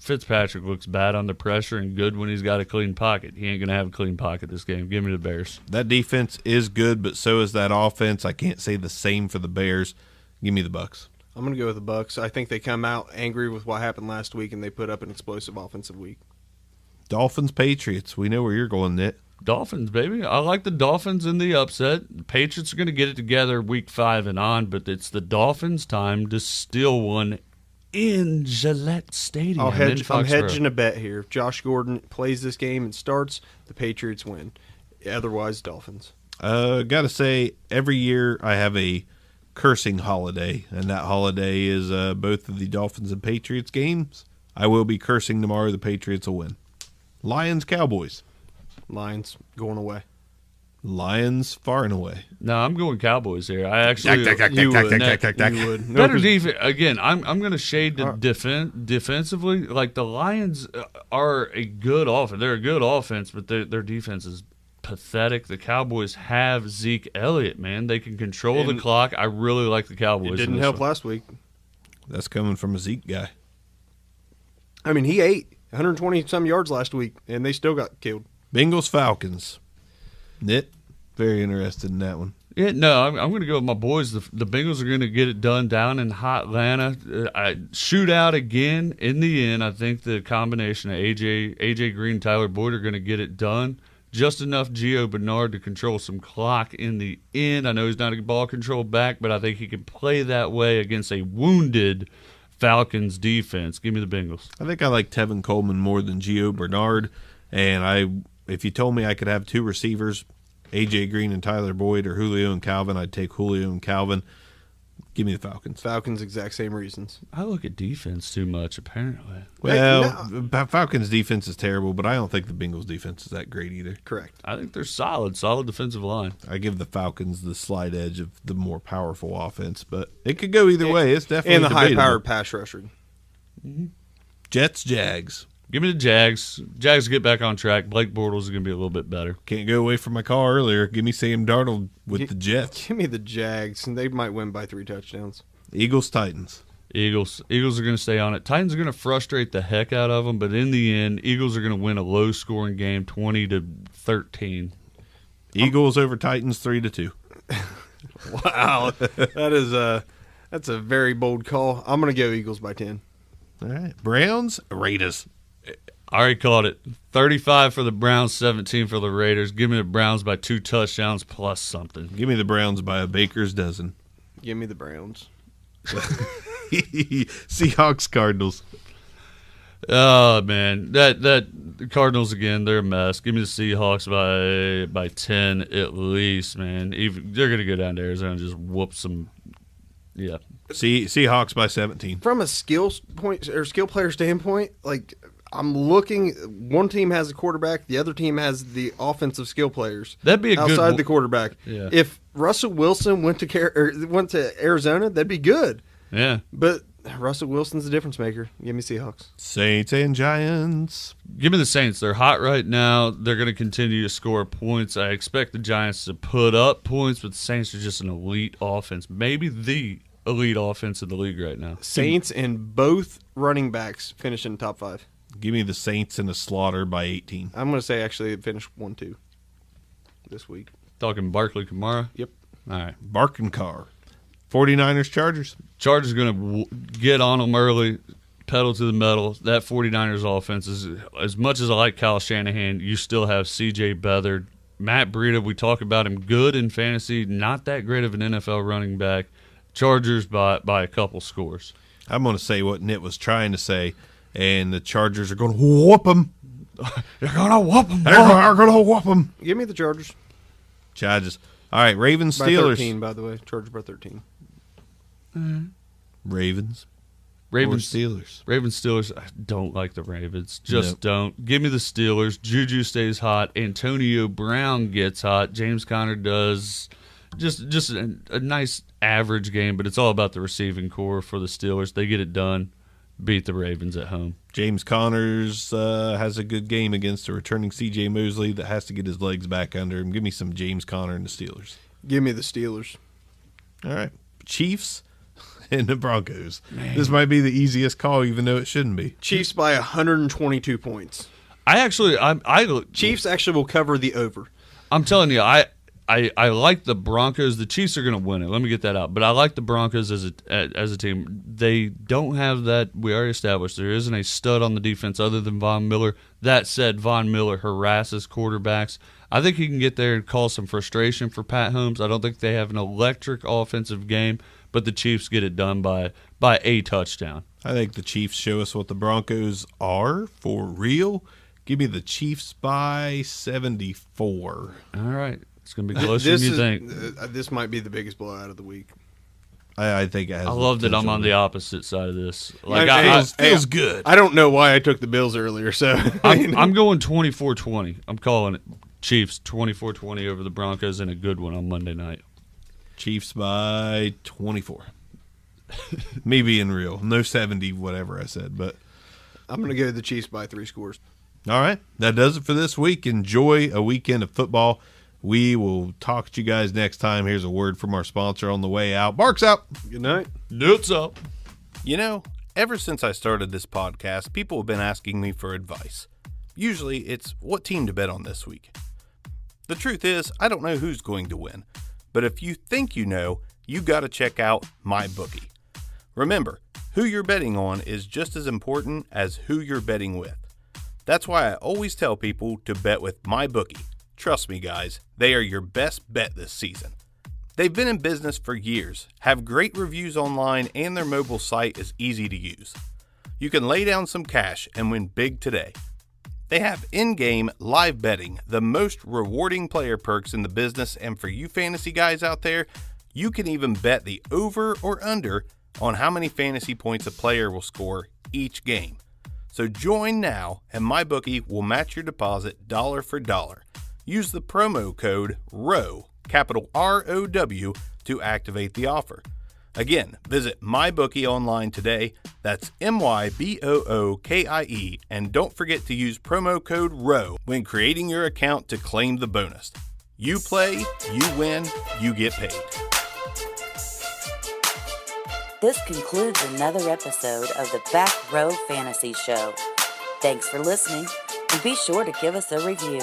Fitzpatrick looks bad under pressure and good when he's got a clean pocket. He ain't going to have a clean pocket this game. Give me the Bears. That defense is good, but so is that offense. I can't say the same for the Bears. Give me the Bucks. I'm going to go with the Bucks. I think they come out angry with what happened last week, and they put up an explosive offensive week. Dolphins, Patriots. We know where you're going, Nick. Dolphins, baby. I like the Dolphins in the upset. The Patriots are going to get it together week 5 and on, but it's the Dolphins' time to steal one in Gillette Stadium. I'm hedging a bet here. If Josh Gordon plays this game and starts, the Patriots win. Otherwise, Dolphins. Gotta say, every year I have a cursing holiday, and that holiday is both of the Dolphins and Patriots games. I will be cursing tomorrow. The Patriots will win. Lions, Cowboys. Lions going away. Lions far and away. No, I'm going Cowboys here. I actually You would. No, better 'cause defense. Again, I'm going to shade the defensively. Like the Lions are a good offense. They're a good offense, but their defense is pathetic. The Cowboys have Zeke Elliott, man. They can control the clock. I really like the Cowboys. It didn't help last week. That's coming from a Zeke guy. I mean, he ate 120-some yards last week, and they still got killed. Bengals, Falcons. Nick, very interested in that one. Yeah, no, I'm going to go with my boys. The Bengals are going to get it done down in hot Atlanta. Shootout again. In the end, I think the combination of AJ Green, Tyler Boyd are going to get it done. Just enough Gio Bernard to control some clock in the end. I know he's not a ball control back, but I think he can play that way against a wounded Falcons defense. Give me the Bengals. I think I like Tevin Coleman more than Gio Bernard, and if you told me I could have two receivers, A.J. Green and Tyler Boyd, or Julio and Calvin, I'd take Julio and Calvin. Give me the Falcons. Falcons, exact same reasons. I look at defense too much, apparently. Well, Falcons' defense is terrible, but I don't think the Bengals' defense is that great either. Correct. I think they're solid defensive line. I give the Falcons the slight edge of the more powerful offense, but it could go either way. It's definitely And the debatable. high-powered pass rusher. Jets, Jags. Give me the Jags. Jags get back on track. Blake Bortles is going to be a little bit better. Can't go away from my call earlier. Give me Sam Darnold with the Jets. Give me the Jags, and they might win by 3 touchdowns. Eagles, Titans. Eagles are going to stay on it. Titans are going to frustrate the heck out of them, but in the end, Eagles are going to win a low-scoring game, 20-13. Eagles over Titans, 3-2. Wow, that's a very bold call. I'm going to go Eagles by 10. All right. Browns, Raiders. I already called it. 35 for the Browns, 17 for the Raiders. Give me the Browns by 2 touchdowns plus something. Give me the Browns by a baker's dozen. Give me the Browns. Seahawks, Cardinals. Oh, man. That the Cardinals, again, they're a mess. Give me the Seahawks by 10 at least, man. They're going to go down to Arizona and just whoop some. Yeah. Seahawks by 17. From a skill player standpoint, like I'm looking, one team has a quarterback, the other team has the offensive skill players. That'd be a good outside the quarterback. Yeah. If Russell Wilson went to Arizona, that'd be good. Yeah. But Russell Wilson's a difference maker. Give me Seahawks. Saints and Giants. Give me the Saints. They're hot right now. They're going to continue to score points. I expect the Giants to put up points, but the Saints are just an elite offense. Maybe the elite offense in the league right now. Saints and both running backs finish in the top 5. Give me the Saints in a slaughter by 18. I'm going to say actually it finished 1-2 this week. Talking Barkley Kamara? Yep. All right. Bark and Carr. 49ers, Chargers. Chargers going to get on them early. pedal to the metal. That 49ers offense is, as much as I like Kyle Shanahan, you still have C.J. Beathard. Matt Breida, we talk about him, good in fantasy, not that great of an NFL running back. Chargers by a couple scores. I'm going to say what Nit was trying to say, and the Chargers are going to whoop them. They're going to whoop them. They're going to whoop them. Give me the Chargers. Chargers. All right, Ravens, By Steelers. 13, by the way. Chargers by 13. Ravens. Ravens, Or Steelers. Ravens, Steelers. I don't like the Ravens. Just Nope. don't. Give me the Steelers. Juju stays hot. Antonio Brown gets hot. James Conner does. Just a nice average game, but it's all about the receiving core for the Steelers. They get it done. Beat the Ravens at home. James Connors has a good game against a returning C.J. Mosley that has to get his legs back under him. Give me some James Conner and the Steelers. Give me the Steelers. All right. Chiefs and the Broncos. Man. This might be the easiest call, even though it shouldn't be. Chiefs by 122 points. Chiefs actually will cover the over. I'm telling you, I like the Broncos. The Chiefs are going to win it. Let me get that out. But I like the Broncos as a team. They don't have that. We already established there isn't a stud on the defense other than Von Miller. That said, Von Miller harasses quarterbacks. I think he can get there and cause some frustration for Pat Holmes. I don't think they have an electric offensive game, but the Chiefs get it done by a touchdown. I think the Chiefs show us what the Broncos are for real. Give me the Chiefs by 74. All right. It's going to be closer than you think. This might be the biggest blowout of the week. I think it has. I love that I'm on the opposite side of this. Like, feels good. I don't know why I took the Bills earlier, so I'm going 24-20. I'm calling it Chiefs 24-20 over the Broncos in a good one on Monday night. Chiefs by 24. Me being real. No 70, whatever I said, but I'm going to go the Chiefs by 3 scores. All right. That does it for this week. Enjoy a weekend of football. We will talk to you guys next time. Here's a word from our sponsor on the way out. Barks out. Good night. Nuts up. You know, ever since I started this podcast, people have been asking me for advice. Usually it's what team to bet on this week. The truth is, I don't know who's going to win. But if you think you know, you got to check out MyBookie. Remember, who you're betting on is just as important as who you're betting with. That's why I always tell people to bet with MyBookie. Trust me, guys, they are your best bet this season. They've been in business for years, have great reviews online, and their mobile site is easy to use. You can lay down some cash and win big today. They have in-game live betting, the most rewarding player perks in the business, and for you fantasy guys out there, you can even bet the over or under on how many fantasy points a player will score each game. So join now, and MyBookie will match your deposit dollar for dollar. Use the promo code ROW, capital R-O-W, to activate the offer. Again, visit MyBookie online today. That's MyBookie, and don't forget to use promo code ROW when creating your account to claim the bonus. You play, you win, you get paid. This concludes another episode of the Back Row Fantasy Show. Thanks for listening, and be sure to give us a review.